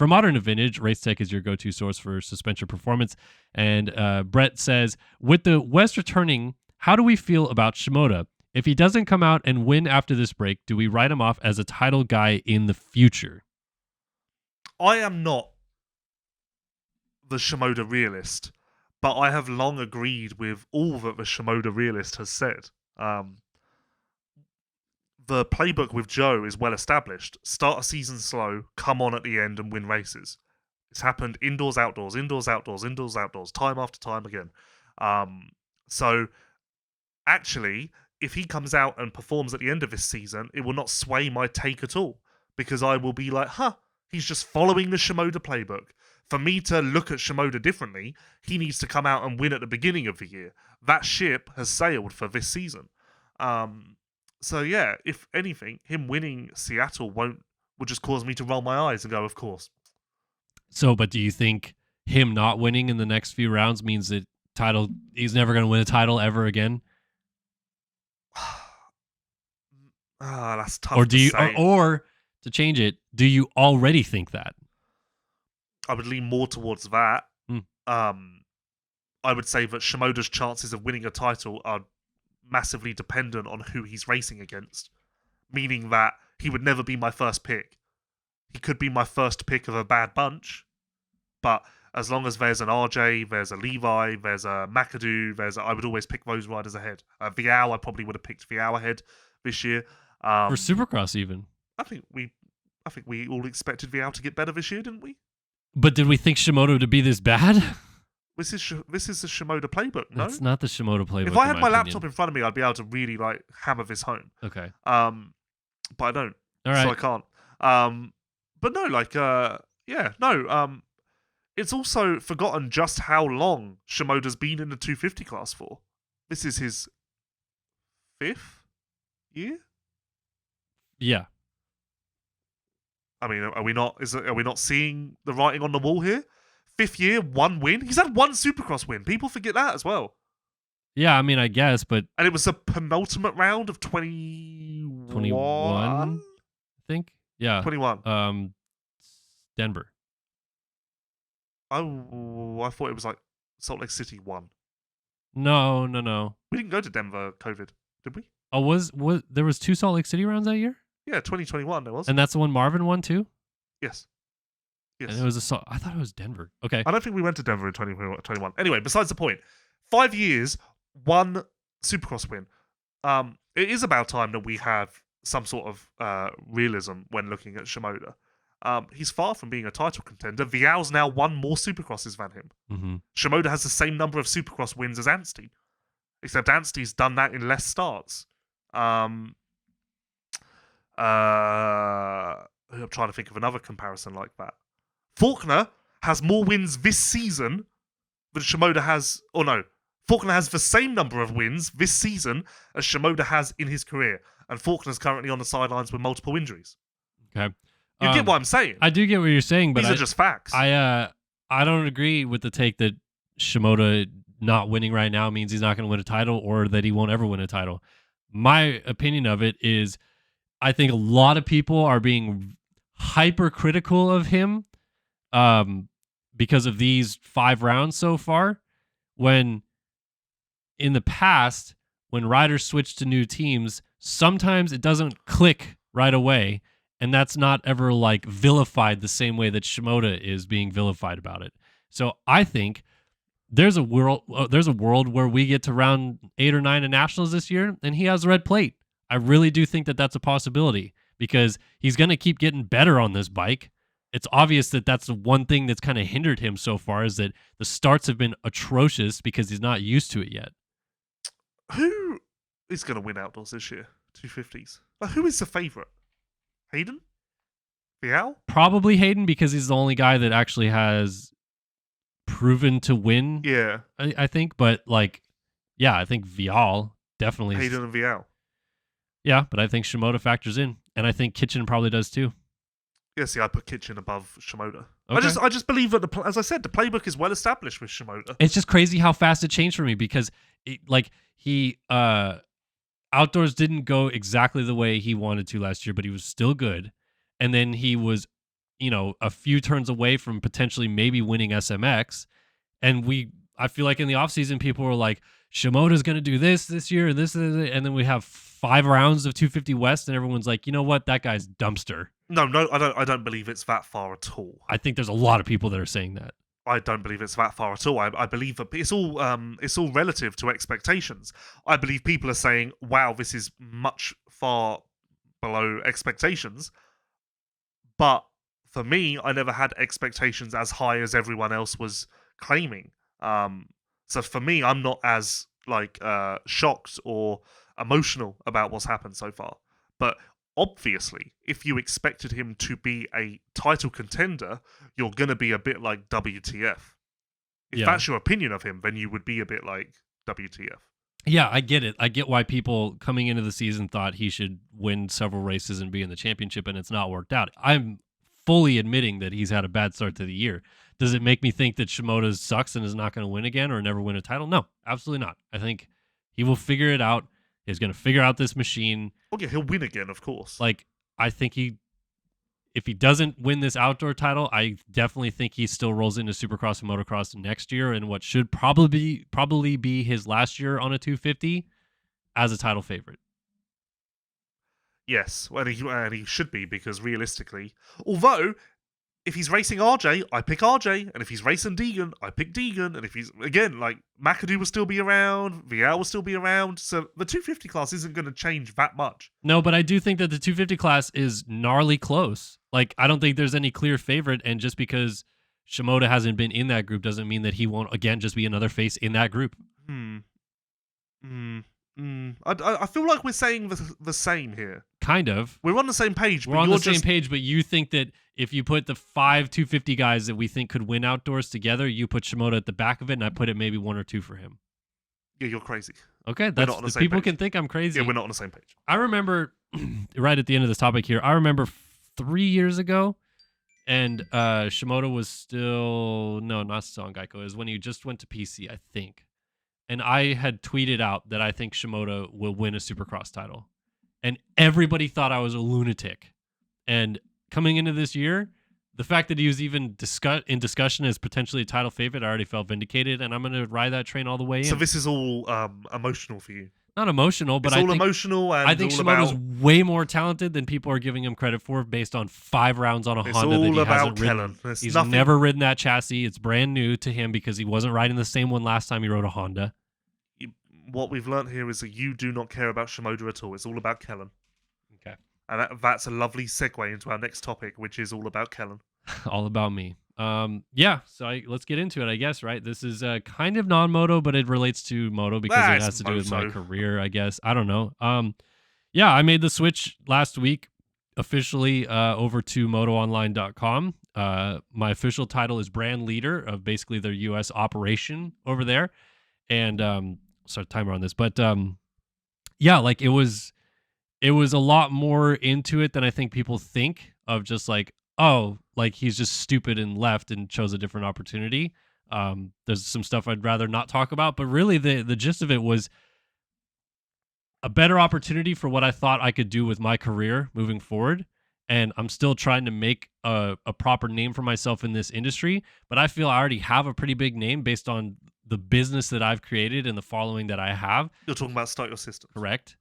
modern and vintage, Race Tech is your go-to source for suspension performance. And Brett says, with the West returning, how do we feel about Shimoda? If he doesn't come out and win after this break, do we write him off as a title guy in the future? I am not the Shimoda realist, but I have long agreed with all that the Shimoda realist has said. The playbook with Joe is well established. Start a season slow, come on at the end and win races. It's happened indoors, outdoors, indoors, outdoors, indoors, outdoors, time after time again. So actually, if he comes out and performs at the end of this season, it will not sway my take at all, because I will be like, he's just following the Shimoda playbook. For me to look at Shimoda differently, he needs to come out and win at the beginning of the year. That ship has sailed for this season. So yeah, if anything, him winning Seattle will just cause me to roll my eyes and go, of course. So, but do you think him not winning in the next few rounds means that he's never going to win a title ever again? That's tough. Or do you, say. or to change it, do you already think that? I would lean more towards that. Hmm. I would say that Shimoda's chances of winning a title are massively dependent on who he's racing against, meaning that he would never be my first pick. He could be my first pick of a bad bunch, but As long as there's an RJ, there's a Levi, there's a McAdoo, I would always pick those riders ahead. Vial, I probably would have picked Vial ahead this year. For Supercross, even. I think we all expected Vial to get better this year, didn't we? But did we think Shimoda to be this bad? This is the Shimoda playbook, no? That's not the Shimoda playbook. If I had in my opinion. laptop in front of me, I'd be able to really like hammer this home. Okay. But I don't. All right. So I can't. But no, like, it's also forgotten just how long Shimoda's been in the 250 class for. This is his 5th year. Yeah. I mean, are we not seeing the writing on the wall here? 5th year, 1 win. He's had 1 Supercross win. People forget that as well. Yeah, I mean, I guess, but And it was a penultimate round of 21. 21, I think. Yeah. 21. Denver. Oh, I thought it was like Salt Lake City 1. No. We didn't go to Denver COVID, did we? Oh, was there was 2 Salt Lake City rounds that year? Yeah, 2021 there was. And that's the one Marvin won too? Yes. And it was I thought it was Denver. Okay. I don't think we went to Denver in 2021. Anyway, besides the point. 5 years, 1 Supercross win. It is about time that we have some sort of realism when looking at Shimoda. He's far from being a title contender. Vial's now 1 more Supercrosses than him. Mm-hmm. Shimoda has the same number of Supercross wins as Anstey, except Anstey's done that in less starts. I'm trying to think of another comparison like that. Faulkner has more wins this season than Shimoda has, or no, Faulkner has the same number of wins this season as Shimoda has in his career, and Faulkner's currently on the sidelines with multiple injuries. Okay. You get what I'm saying? I do get what you're saying, but these are just facts. I don't agree with the take that Shimoda not winning right now means he's not going to win a title or that he won't ever win a title. My opinion of it is I think a lot of people are being hypercritical of him because of these 5 rounds so far, when in the past, when riders switch to new teams, sometimes it doesn't click right away, and that's not ever like vilified the same way that Shimoda is being vilified about it. So I think there's a world where we get to round 8 or 9 in nationals this year, and he has a red plate. I really do think that that's a possibility because he's going to keep getting better on this bike. It's obvious that that's the one thing that's kind of hindered him so far, is that the starts have been atrocious because he's not used to it yet. Who is going to win outdoors this year? 250s. Like, who is the favourite? Hayden? Vial? Probably Hayden, because he's the only guy that actually has proven to win. Yeah. I think. But, like, yeah, I think Vial definitely. Hayden and Vial. Yeah, but I think Shimoda factors in. And I think Kitchen probably does too. Yeah, see, I put Kitchen above Shimoda. Okay. I just believe that, as I said, the playbook is well established with Shimoda. It's just crazy how fast it changed for me because, he outdoors didn't go exactly the way he wanted to last year, but he was still good. And then he was, a few turns away from potentially maybe winning SMX. And I feel like in the offseason, people were like, Shimoda's going to do this year, and this, and then we have 5 rounds of 250 West, and everyone's like, you know what? That guy's dumpster. No, I don't believe it's that far at all. I think there's a lot of people that are saying that. I don't believe it's that far at all. I believe that it's all relative to expectations. I believe people are saying, wow, this is much far below expectations. But for me, I never had expectations as high as everyone else was claiming. So for me, I'm not as shocked or emotional about what's happened so far. But obviously, if you expected him to be a title contender, you're going to be a bit like WTF. If that's your opinion of him, then you would be a bit like WTF. Yeah, I get it. I get why people coming into the season thought he should win several races and be in the championship, and it's not worked out. I'm fully admitting that he's had a bad start to the year. Does it make me think that Shimoda sucks and is not going to win again or never win a title? No, absolutely not. I think he will figure it out. He's going to figure out this machine. Okay, he'll win again, of course. I think if he doesn't win this outdoor title, I definitely think he still rolls into Supercross and Motocross next year in what should probably be his last year on a 250 as a title favorite. Yes, and he should be, because realistically, although if he's racing RJ, I pick RJ, and if he's racing Deegan, I pick Deegan, and if he's, again, like, McAdoo will still be around, VL will still be around, so the 250 class isn't going to change that much. No, but I do think that the 250 class is gnarly close. Like, I don't think there's any clear favorite, and just because Shimoda hasn't been in that group doesn't mean that he won't, again, just be another face in that group. I feel like we're saying the same here. Kind of. We're on the same page. We're on the same page, but you think that if you put the 5 250 guys that we think could win outdoors together, you put Shimoda at the back of it, and I put it maybe 1 or 2 for him. Yeah, you're crazy. Okay, that's not on the same people page. can think I'm crazy. Yeah, we're not on the same page. I remember right at the end of this topic here. I remember 3 years ago, and Shimoda was still not still on Geico. It was when he just went to PC, I think. And I had tweeted out that I think Shimoda will win a Supercross title. And everybody thought I was a lunatic. And coming into this year, the fact that he was even in discussion as potentially a title favorite, I already felt vindicated, and I'm going to ride that train all the way in. So this is all emotional for you? Not emotional, but it's all emotional, and I think all Shimoda's about... way more talented than people are giving him credit for based on 5 rounds on a Honda that he hasn't ridden. He's never ridden that chassis. It's brand new to him because he wasn't riding the same one last time he rode a Honda. What we've learned here is that you do not care about Shimoda at all. It's all about Kellen. Okay. And that's a lovely segue into our next topic, which is all about Kellen. All about me. Yeah, so let's get into it, I guess, right? This is kind of non-moto, but it relates to moto because it has to do with my career, I guess. I don't know. Yeah, I made the switch last week officially over to motoonline.com. My official title is brand leader of basically their U.S. operation over there. And start a timer on this, but yeah, like it was a lot more into it than I think people think of, just like, oh, like he's just stupid and left and chose a different opportunity. There's some stuff I'd rather not talk about, but really the gist of it was a better opportunity for what I thought I could do with my career moving forward. And I'm still trying to make a proper name for myself in this industry, but I feel I already have a pretty big name based on the business that I've created and the following that I have. You're talking about Start Your Systems. Correct.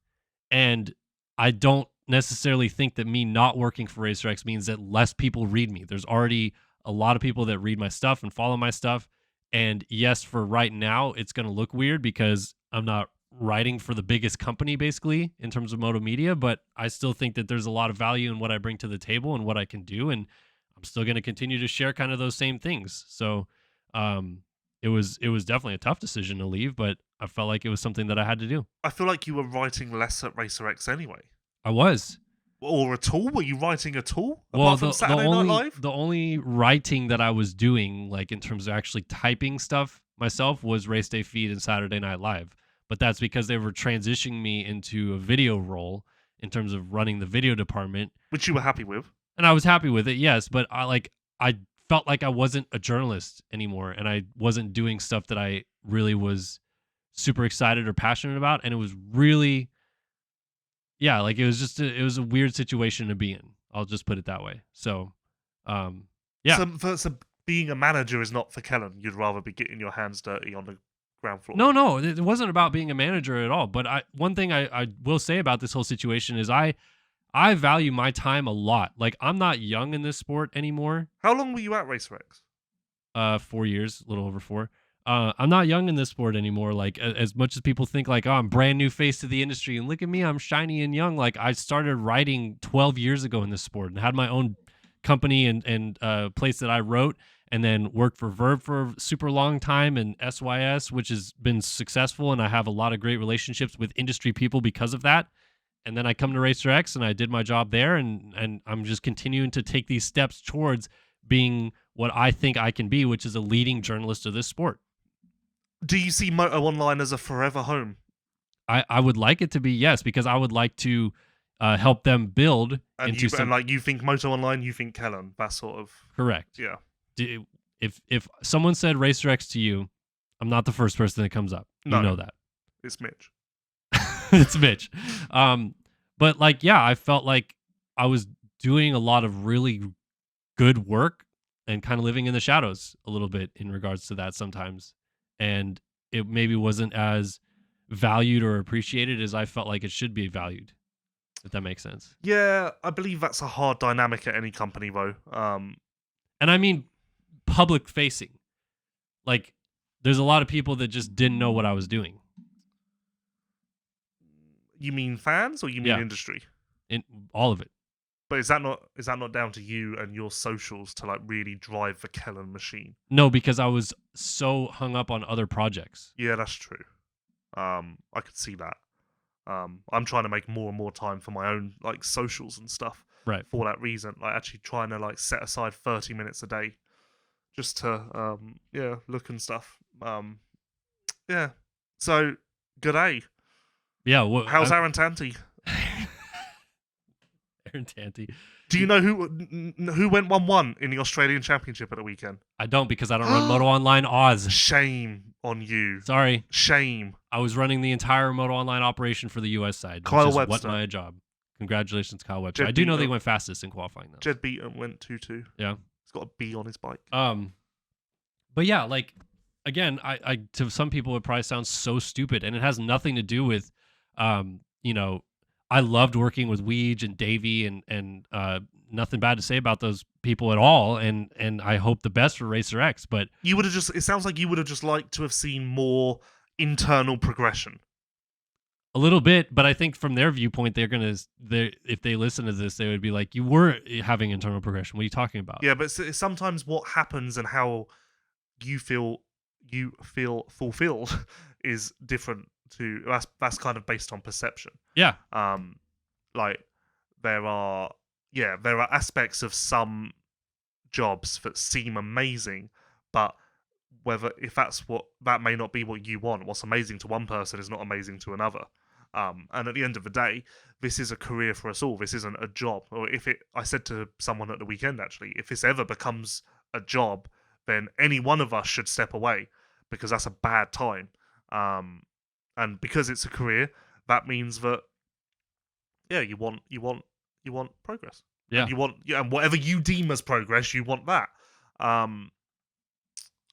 And I don't necessarily think that me not working for RacerX means that less people read me. There's already a lot of people that read my stuff and follow my stuff. And yes, for right now, it's going to look weird because I'm not writing for the biggest company, basically, in terms of moto media, but I still think that there's a lot of value in what I bring to the table and what I can do. And I'm still going to continue to share kind of those same things. So, it was definitely a tough decision to leave, but I felt like it was something that I had to do. I feel like you were writing less at RacerX anyway. I was. Or at all? Were you writing at all? Well, apart from Saturday Night Live? The only writing that I was doing, like in terms of actually typing stuff myself, was Race Day Feed and Saturday Night Live. But that's because they were transitioning me into a video role in terms of running the video department. Which you were happy with. And I was happy with it, yes. But I felt like I wasn't a journalist anymore, and I wasn't doing stuff that I really was super excited or passionate about. And it was really, yeah, like it was a weird situation to be in. I'll just put it that way. So, yeah. So being a manager is not for Kellen. You'd rather be getting your hands dirty on the ground floor. No, it wasn't about being a manager at all. But one thing I will say about this whole situation is I value my time a lot. Like, I'm not young in this sport anymore. How long were you at RacerX? 4 years, a little over 4. I'm not young in this sport anymore. Like, as much as people think like, oh, I'm brand new face to the industry, and look at me, I'm shiny and young. Like, I started writing 12 years ago in this sport and had my own company and place that I wrote, and then worked for Verb for a super long time and SYS, which has been successful. And I have a lot of great relationships with industry people because of that. And then I come to RacerX and I did my job there, and I'm just continuing to take these steps towards being what I think I can be, which is a leading journalist of this sport. Do you see Moto Online as a forever home? I would like it to be, yes, because I would like to help them build into some... And like, you think Moto Online, you think Kellen, that sort of... Correct. Yeah. If someone said RacerX to you, I'm not the first person that comes up. You know that. It's Mitch. It's Mitch. But like, yeah, I felt like I was doing a lot of really good work and kind of living in the shadows a little bit in regards to that sometimes. And it maybe wasn't as valued or appreciated as I felt like it should be valued, if that makes sense. Yeah, I believe that's a hard dynamic at any company, though. And I mean public facing. Like, there's a lot of people that just didn't know what I was doing. You mean fans or you mean industry? In all of it. But is that not down to you and your socials to like really drive the Kellen machine? No, because I was so hung up on other projects. Yeah, that's true. I could see that. I'm trying to make more and more time for my own like socials and stuff. Right. For that reason, like actually trying to like set aside 30 minutes a day just to look and stuff. Yeah. So good day. Yeah. How's Aaron Tanti? Aaron Tanti. Do you know who went 1-1 in the Australian Championship at the weekend? I don't, because I don't run Moto Online Oz. Shame on you. Sorry. Shame. I was running the entire Moto Online operation for the US side. Kyle which is Webster. what my job. Congratulations, Kyle Webster. Jed I do know Beaton. they went fastest in qualifying though. Jed Beaton went 2-2. Yeah. He's got a B on his bike. But yeah, like again, I to some people it probably sounds so stupid, and it has nothing to do with I loved working with Weege and Davey and nothing bad to say about those people at all, and I hope the best for Racer X, but it sounds like you would have just liked to have seen more internal progression. a little bit, but I think from their viewpoint, if they listen to this, they would be like, you were having internal progression. What are you talking about? Yeah, but it's sometimes what happens and how you feel fulfilled is different to that's kind of based on perception. Yeah. Like there are aspects of some jobs that seem amazing, but if that may not be what you want. What's amazing to one person is not amazing to another. And at the end of the day, this is a career for us all. This isn't a job. Or I said to someone at the weekend, actually, if this ever becomes a job, then any one of us should step away, because that's a bad time. And because it's a career, that means that, yeah, you want progress. Yeah. And and whatever you deem as progress, you want that.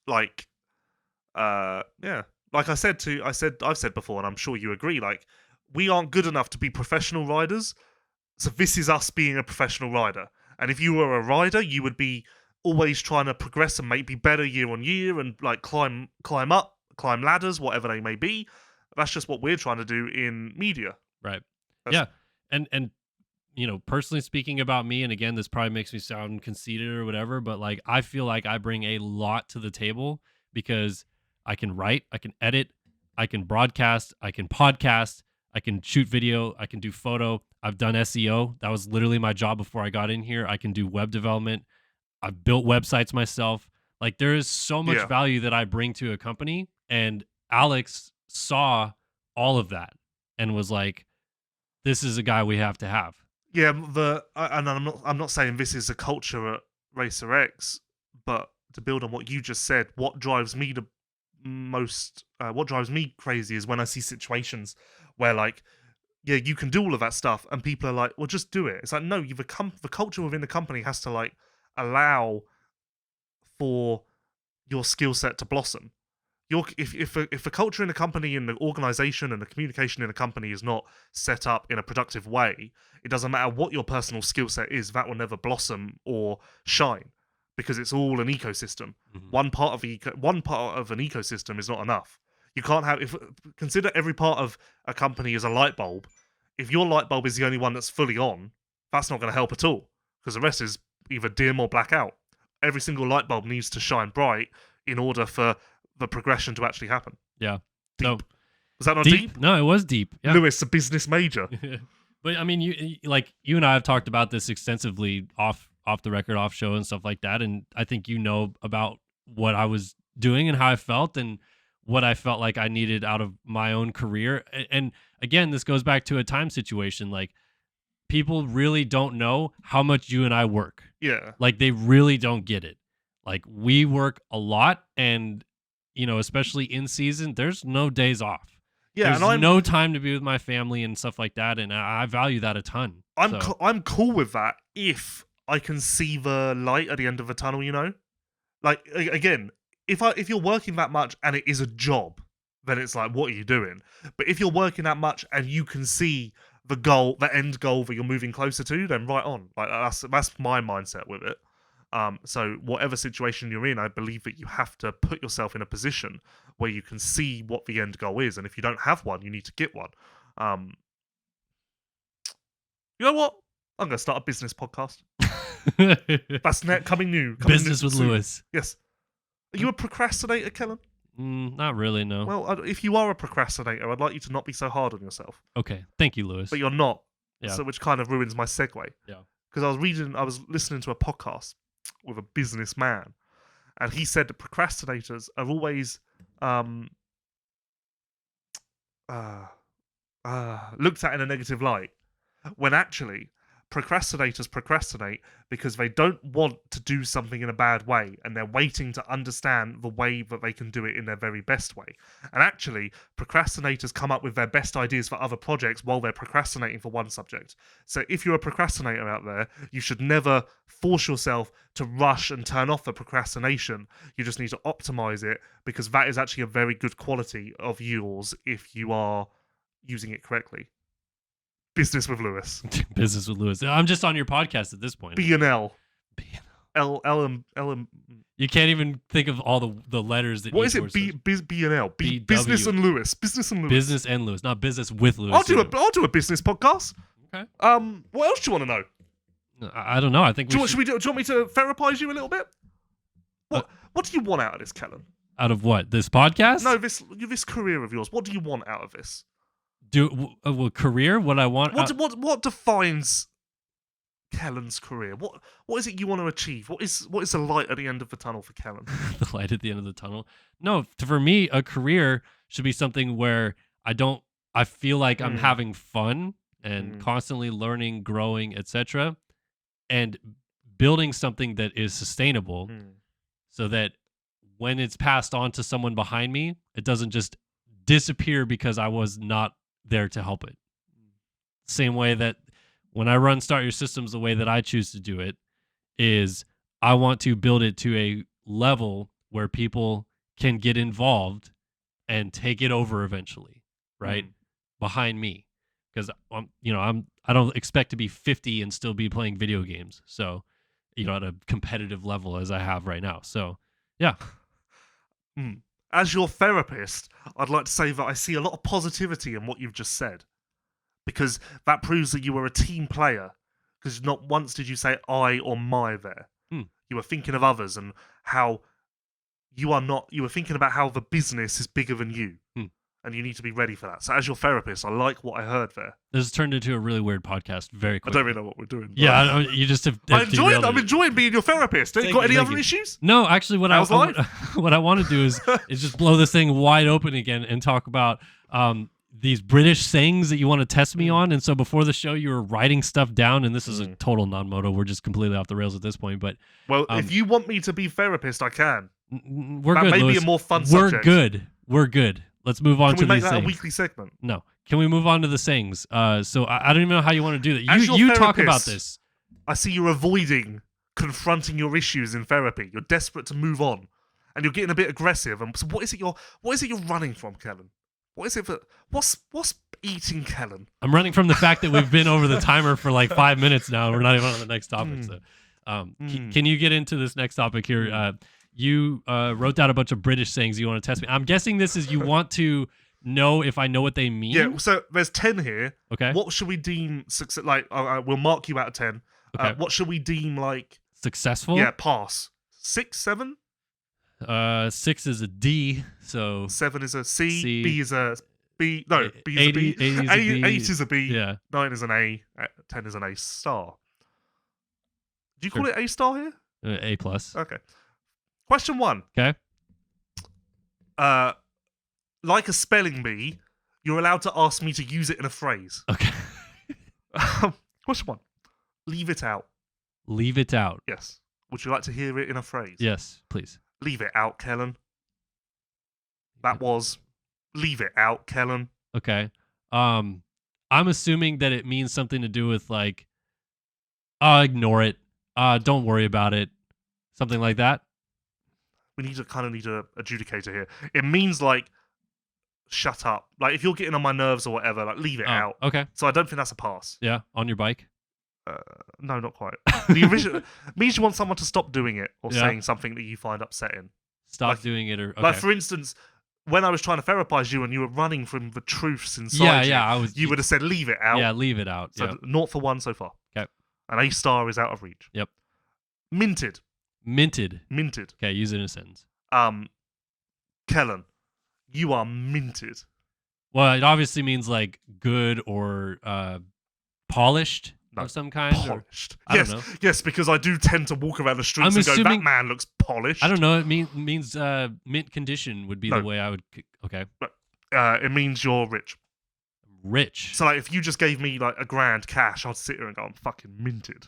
Like I've said before, and I'm sure you agree, like, we aren't good enough to be professional riders, so this is us being a professional rider. And if you were a rider, you would be always trying to progress and be better year on year, and like climb ladders, whatever they may be. That's just what we're trying to do in media. Right. Yeah. And personally speaking about me, and again, this probably makes me sound conceited or whatever, but like, I feel like I bring a lot to the table, because I can write, I can edit, I can broadcast, I can podcast, I can shoot video, I can do photo. I've done SEO. That was literally my job before I got in here. I can do web development. I've built websites myself. Like, there is so much value that I bring to a company, and Alex saw all of that and was like, this is a guy we have to have. Yeah, and I'm not saying this is a culture at Racer X, but to build on what you just said, what drives me crazy is when I see situations where, like, yeah, you can do all of that stuff, and people are like, well, just do it. It's like, no, the culture within the company has to like allow for your skill set to blossom. If the culture in the company and the organization and the communication in the company is not set up in a productive way, it doesn't matter what your personal skill set is, that will never blossom or shine, because it's all an ecosystem. Mm-hmm. One part of an ecosystem is not enough. You can't consider every part of a company as a light bulb. If your light bulb is the only one that's fully on, that's not going to help at all, because the rest is either dim or black out. Every single light bulb needs to shine bright in order for the progression to actually happen. Yeah. Deep. So, was that not deep? No, it was deep. Yeah. Lewis, a business major. But I mean, you and I have talked about this extensively off the record, off show and stuff like that. And I think you know about what I was doing and how I felt and what I felt like I needed out of my own career. And again, this goes back to a time situation. Like, people really don't know how much you and I work. Yeah. Like, they really don't get it. Like, we work a lot, and especially in season, there's no days off. Yeah, there's no time to be with my family and stuff like that, and I value that a ton. I'm cool with that if I can see the light at the end of the tunnel. Like, again, if you're working that much and it is a job, then it's like, what are you doing? But if you're working that much and you can see the end goal that you're moving closer to, then right on. Like, that's my mindset with it. So whatever situation you're in, I believe that you have to put yourself in a position where you can see what the end goal is. And if you don't have one, you need to get one. You know what? I'm going to start a business podcast. That's coming new. Business with soon. Lewis. Yes. Are you a procrastinator, Kellen? Not really, no. Well, if you are a procrastinator, I'd like you to not be so hard on yourself. Okay. Thank you, Lewis. But you're not. Yeah. So, which kind of ruins my segue. Yeah. Because I was listening to a podcast with a businessman, and he said that procrastinators are always looked at in a negative light, when actually procrastinators procrastinate because they don't want to do something in a bad way, and they're waiting to understand the way that they can do it in their very best way. And actually, procrastinators come up with their best ideas for other projects while they're procrastinating for one subject. So if you're a procrastinator out there, you should never force yourself to rush and turn off the procrastination. You just need to optimize it, because that is actually a very good quality of yours if you are using it correctly. Business with Lewis. Business with Lewis. I'm just on your podcast at this point. B and L. L and You can't even think of all the letters that. What is it? B and L. Business and Lewis. Business and Lewis. Business and Lewis, not business with Lewis. I'll do a business podcast. Okay. What else do you want to know? I don't know. I think do you want me to therapize you a little bit? What do you want out of this, Kellen? Out of what? This podcast? No, this career of yours. What do you want out of this? Career? What I want? What defines Kellen's career? What is it you want to achieve? What is the light at the end of the tunnel for Kellen? The light at the end of the tunnel? No, for me, a career should be something where I feel like I'm having fun and constantly learning, growing, etc., and building something that is sustainable, so that when it's passed on to someone behind me, it doesn't just disappear because I was not there to help it. Same way that when I run Start Your Systems, the way that I choose to do it is I want to build it to a level where people can get involved and take it over eventually, right? Behind me. Because I don't expect to be 50 and still be playing video games. So, at a competitive level as I have right now. So, yeah. As your therapist, I'd like to say that I see a lot of positivity in what you've just said, because that proves that you were a team player, because not once did you say I or my there. You were thinking of others and how you were thinking about how the business is bigger than you, and you need to be ready for that. So as your therapist, I like what I heard there. This has turned into a really weird podcast very quickly. I don't really know what we're doing. Yeah, you just have I'm enjoying being your therapist. Got any other issues? No, actually, what I want to do is just blow this thing wide open again and talk about these British sayings that you want to test me on. And so before the show, you were writing stuff down, and this is a total non-moto. We're just completely off the rails at this point. But if you want me to be therapist, I can. We're good. That may Lewis. be a more fun subject. We're good. Let's move on to these things. Can we make that a weekly segment? No. Can we move on to the sayings? So I don't even know how you want to do that. As You talk about this. I see you're avoiding confronting your issues in therapy. You're desperate to move on, and you're getting a bit aggressive. And so what is it you're running from, Kellen? What is it for? What's eating Kellen? I'm running from the fact that we've been over the timer for like 5 minutes now. And we're not even on the next topic. So, can you get into this next topic here? You wrote down a bunch of British sayings you want to test me. I'm guessing this is you want to know if I know what they mean. Yeah, so there's 10 here. Okay. What should we deem success? Like, we'll mark you out of 10. Okay. What should we deem like successful? Yeah, pass. 6, 7. 6 is a D. So 7 is a C. B is a B. No, B is a B. 8 is a B. Yeah. 9 is an A. 10 is an A star. Do you call it A star here? A plus. Okay. Question 1. Okay. Like a spelling bee, you're allowed to ask me to use it in a phrase. Okay. Question 1. Leave it out. Leave it out. Yes. Would you like to hear it in a phrase? Yes, please. Leave it out, Kellen. That was leave it out, Kellen. Okay. I'm assuming that it means something to do with like, ignore it. Don't worry about it. Something like that. We need to adjudicate it here. It means like, shut up. Like if you're getting on my nerves or whatever, like leave it out. Okay. So I don't think that's a pass. Yeah, on your bike. No, not quite. The original means you want someone to stop doing it or Yeah. saying something that you find upsetting. Stop Like- doing it, or okay. Like, for instance, when I was trying to therapize you and you were running from the truths inside I was. you would have said, leave it out. Yeah, leave it out. So Yeah. 0 for 1 so far. Okay. An A star is out of reach. Yep. Minted. Minted. Minted. Okay, use it in a sentence. Kellen, you are minted. Well, it obviously means like good or polished No, of some kind. Or, Polished. I Yes, don't know. yes, because I do tend to walk around the streets I'm and go, assuming- that man looks polished. I don't know. It means mint condition would be No. the way I would. Okay, It means you're rich. rich. So, like, if you just gave me, like, $1,000 cash, I'd sit here and go, I'm fucking minted.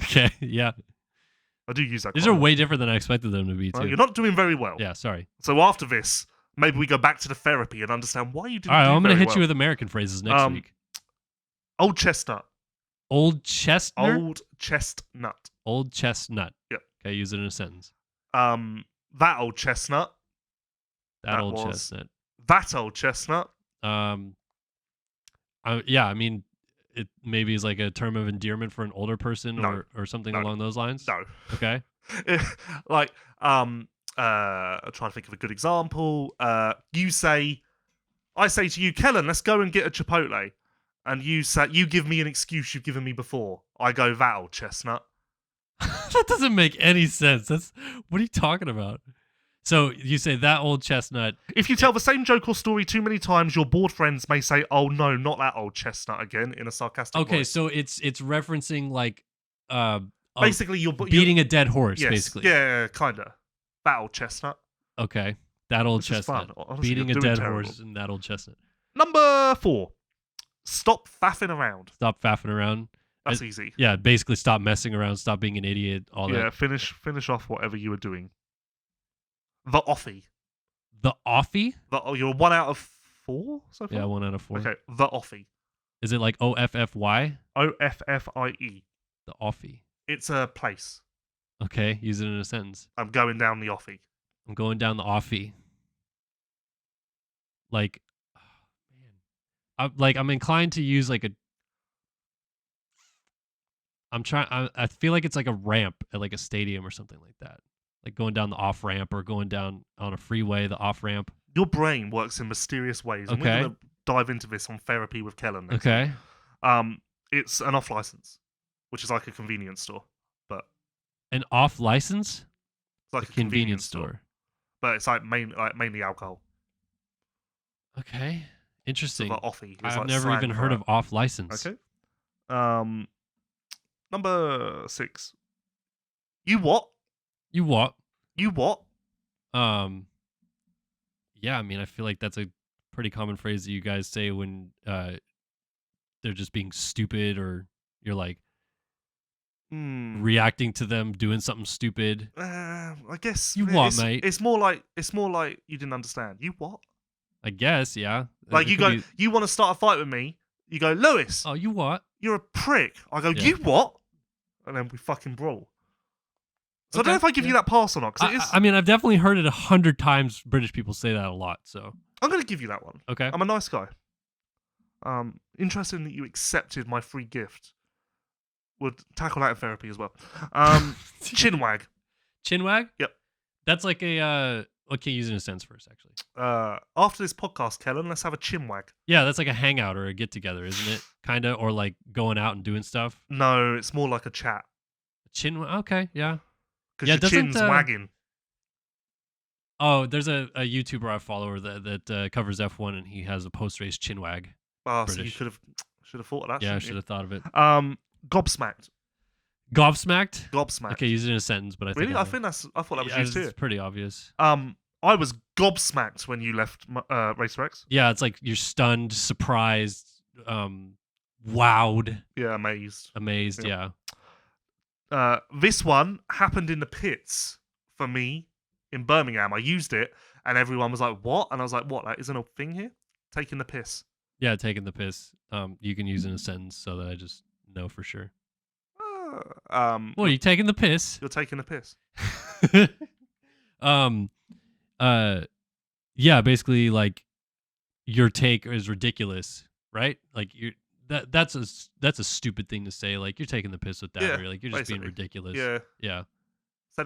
Okay, yeah. I do use that. These quite are a lot. way different than I expected them to be Well, too. you're not doing very well. Yeah, sorry. So after this, maybe we go back to the therapy and understand why you didn't All right, do I'm gonna very hit well. you with American phrases next week. Old chestnut. Old chestnut. Old chestnut. Old chestnut. Yep. Okay, use it in a sentence. That old chestnut. That old was- chestnut. That old chestnut. Yeah, I mean, it maybe is like a term of endearment for an older person No. or something No. along those lines. No. Okay. Like, I'm trying to think of a good example. I say to you, Kellen, let's go and get a Chipotle. And you give me an excuse you've given me before. I go, that old chestnut. That doesn't make any sense. What are you talking about? So you say that old chestnut. If you tell the same joke or story too many times, your bored friends may say, oh no, not that old chestnut again, in a sarcastic Okay, voice. so it's referencing like Basically, you're beating a dead horse, yes, basically. Yeah, kind of. That old chestnut. Okay. That old This is chestnut. fun. Honestly, Beating a you're doing dead terrible. horse and that old chestnut. Number 4. Stop faffing around. Stop faffing around. That's easy. Yeah, basically stop messing around, stop being an idiot, all Yeah, that. finish off whatever you were doing. The offie. The offie? You're 1 out of 4 so far? Yeah, 1 out of 4. Okay, the offie. Is it like OFFY? OFFIE. The offie. It's a place. Okay, use it in a sentence. I'm going down the offie. I'm going down the offie. Like, I'm inclined to use like a. I feel like it's like a ramp at like a stadium or something like that. Like going down the off ramp or going down on a freeway, the off ramp. Your brain works in mysterious ways. And we're Okay. going to dive into this on Therapy with Kellen next Okay. week. It's an off license, which is like a convenience store. But An off license? it's like a Convenience store. But it's like mainly alcohol. Okay. So Interesting. the offie. is I've like never slang even for heard that. of off license. Okay. Number 6. You what? You what? You what? Yeah, I mean, I feel like that's a pretty common phrase that you guys say when they're just being stupid or you're like reacting to them doing something stupid. I guess You what, it's, mate? It's more like you didn't understand. You what? I guess, yeah. Like It you could go, be, you want to start a fight with me? You go, Lewis, oh, you what? you're a prick. I go, Yeah. you what? And then we fucking brawl. So I don't know Okay, if I give you yeah. that pass or not. Because it is. I mean, I've definitely heard it 100 times. British people say that a lot. So I'm going to give you that one. okay. I'm a nice guy. Interesting that you accepted my free gift. Would tackle that in therapy as well. Chinwag. Chinwag? Yep. That's like a. Okay, use it in a sense first, actually. After this podcast, Kellen, let's have a chinwag. Yeah, that's like a hangout or a get together, isn't it? Kind of, or like going out and doing stuff. No, it's more like a chat. Chinwag. Okay, yeah. Because Yeah, your doesn't, chin's wagging. Oh, there's a YouTuber I follow that covers F1, and he has a post-race chinwag. Oh, so you British. should have thought of that. Yeah, I shouldn't should you? have thought of it. Gobsmacked. Gobsmacked? Gobsmacked. Okay, use it in a sentence, but I think Really? I I thought that was yeah, used it's too. pretty obvious. I was gobsmacked when you left Racer X. Yeah, it's like you're stunned, surprised, wowed, Yeah, amazed. amazed. Yeah. Yeah. This one happened in the pits for me in Birmingham. I used it, and everyone was like, "What?" And I was like, "What? That isn't a thing here? Taking the piss." Yeah, taking the piss. You can use it in a sentence so that I just know for sure. Well, you taking the piss? You're taking the piss. Yeah, basically like your take is ridiculous, right? Like that's a stupid thing to say. Like, you're taking the piss with that. Yeah, Like, you're just being basically. ridiculous. Yeah. Yeah. I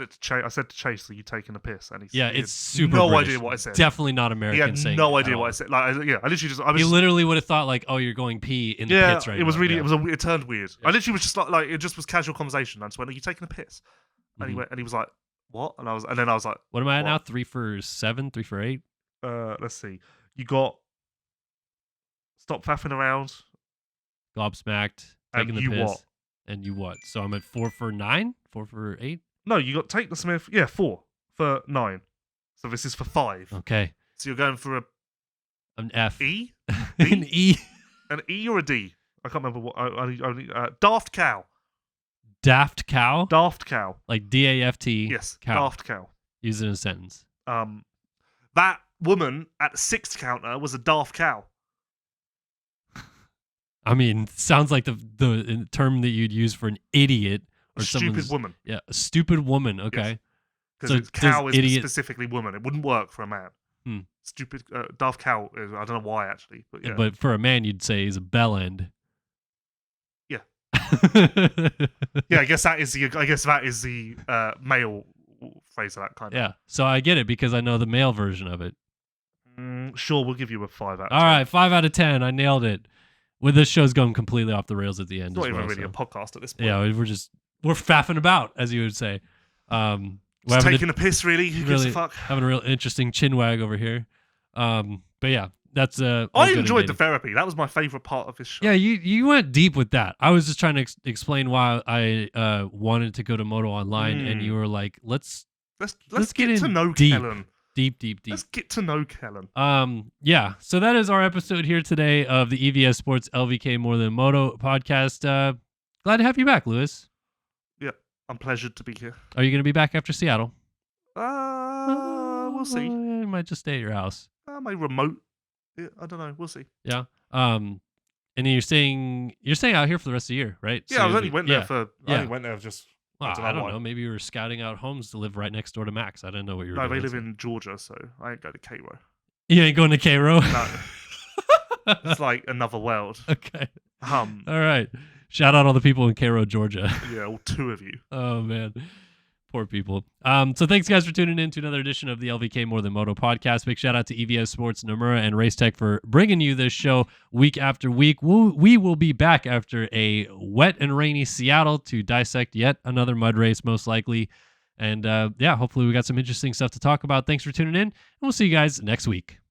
said to Chase, "Are you taking a piss?" And he It's super no British. idea what I said. Definitely not He American had saying no it at idea what all. I said. Like, I literally just, He literally would have thought like, "Oh, you're going pee in the pits right now." it was really, Yeah. it turned weird. Yeah. I literally was just like, it just was casual conversation. I just went, "Are you taking a piss?" And Mhm. he was like, "What?" And then I was like, What am I at what? now? 3 for 7, 3 for 8. Let's see. You got stop faffing around. Gobsmacked, And taking the you piss. what? And you what? So I'm at 4 for 9, 4 for 8. No, you got take the Smith. Yeah, 4 for 9. So this is for 5. Okay, So you're going for a an F, E, an E, an E or a D. I can't remember what. Daft cow. daft cow, Daft cow. like DAFT. Yes, cow. daft cow. Use it in a sentence. That woman at the 6th counter was a daft cow. I mean, sounds like the term that you'd use for an idiot or A stupid someone's woman. Yeah, a stupid woman. Okay. Because So cow does is idiot- specifically woman. It wouldn't work for a man. Hmm. Stupid daft cow. I don't know why actually, but yeah. But for a man, you'd say he's a bell end. Yeah. Yeah, I guess that is the male phrase of that kind of. Yeah. So I get it because I know the male version of it. Sure, we'll give you a 5 out of 10. All right, 5 out of 10. I nailed it. With this show's going completely off the rails at the end. It's not as even well, really so. a podcast at this point. Yeah, we're faffing about, as you would say. We're Just having taking a piss, really. Who gives a fuck? having a real interesting chin wag over here. But yeah, that's all I good and enjoyed the dandy. therapy. That was my favorite part of this show. Yeah, you went deep with that. I was just trying to explain why I wanted to go to Moto Online, and you were like, let's Let's get get to in know deep. Kellen. deep. Let's get to know Kellen. Yeah. So that is our episode here today of the EVS Sports LVK More Than Moto podcast. Glad to have you back, Lewis. Yeah, I'm pleasured to be here. Are you going to be back after Seattle? We'll see. You might just stay at your house. My remote. Yeah, I don't know. We'll see. Yeah. And you're staying out here for the rest of the year, right? Yeah, I only went there I Yeah. only went there just. Well, I don't know why. Maybe you were scouting out homes to live right next door to Max. I didn't know what you were No, doing. they live in Georgia, so I ain't go to Cairo. You ain't going to Cairo? No, it's like another world. Okay. All All right. Shout out all the people in Cairo, Georgia. Yeah, all 2 of you. Oh, man. Poor people. So thanks, guys, for tuning in to another edition of the LVK More Than Moto podcast. Big shout out to EVS Sports, Namura, and Race Tech for bringing you this show week after week. We will be back after a wet and rainy Seattle to dissect yet another mud race, most likely. And hopefully we got some interesting stuff to talk about. Thanks for tuning in, and we'll see you guys next week.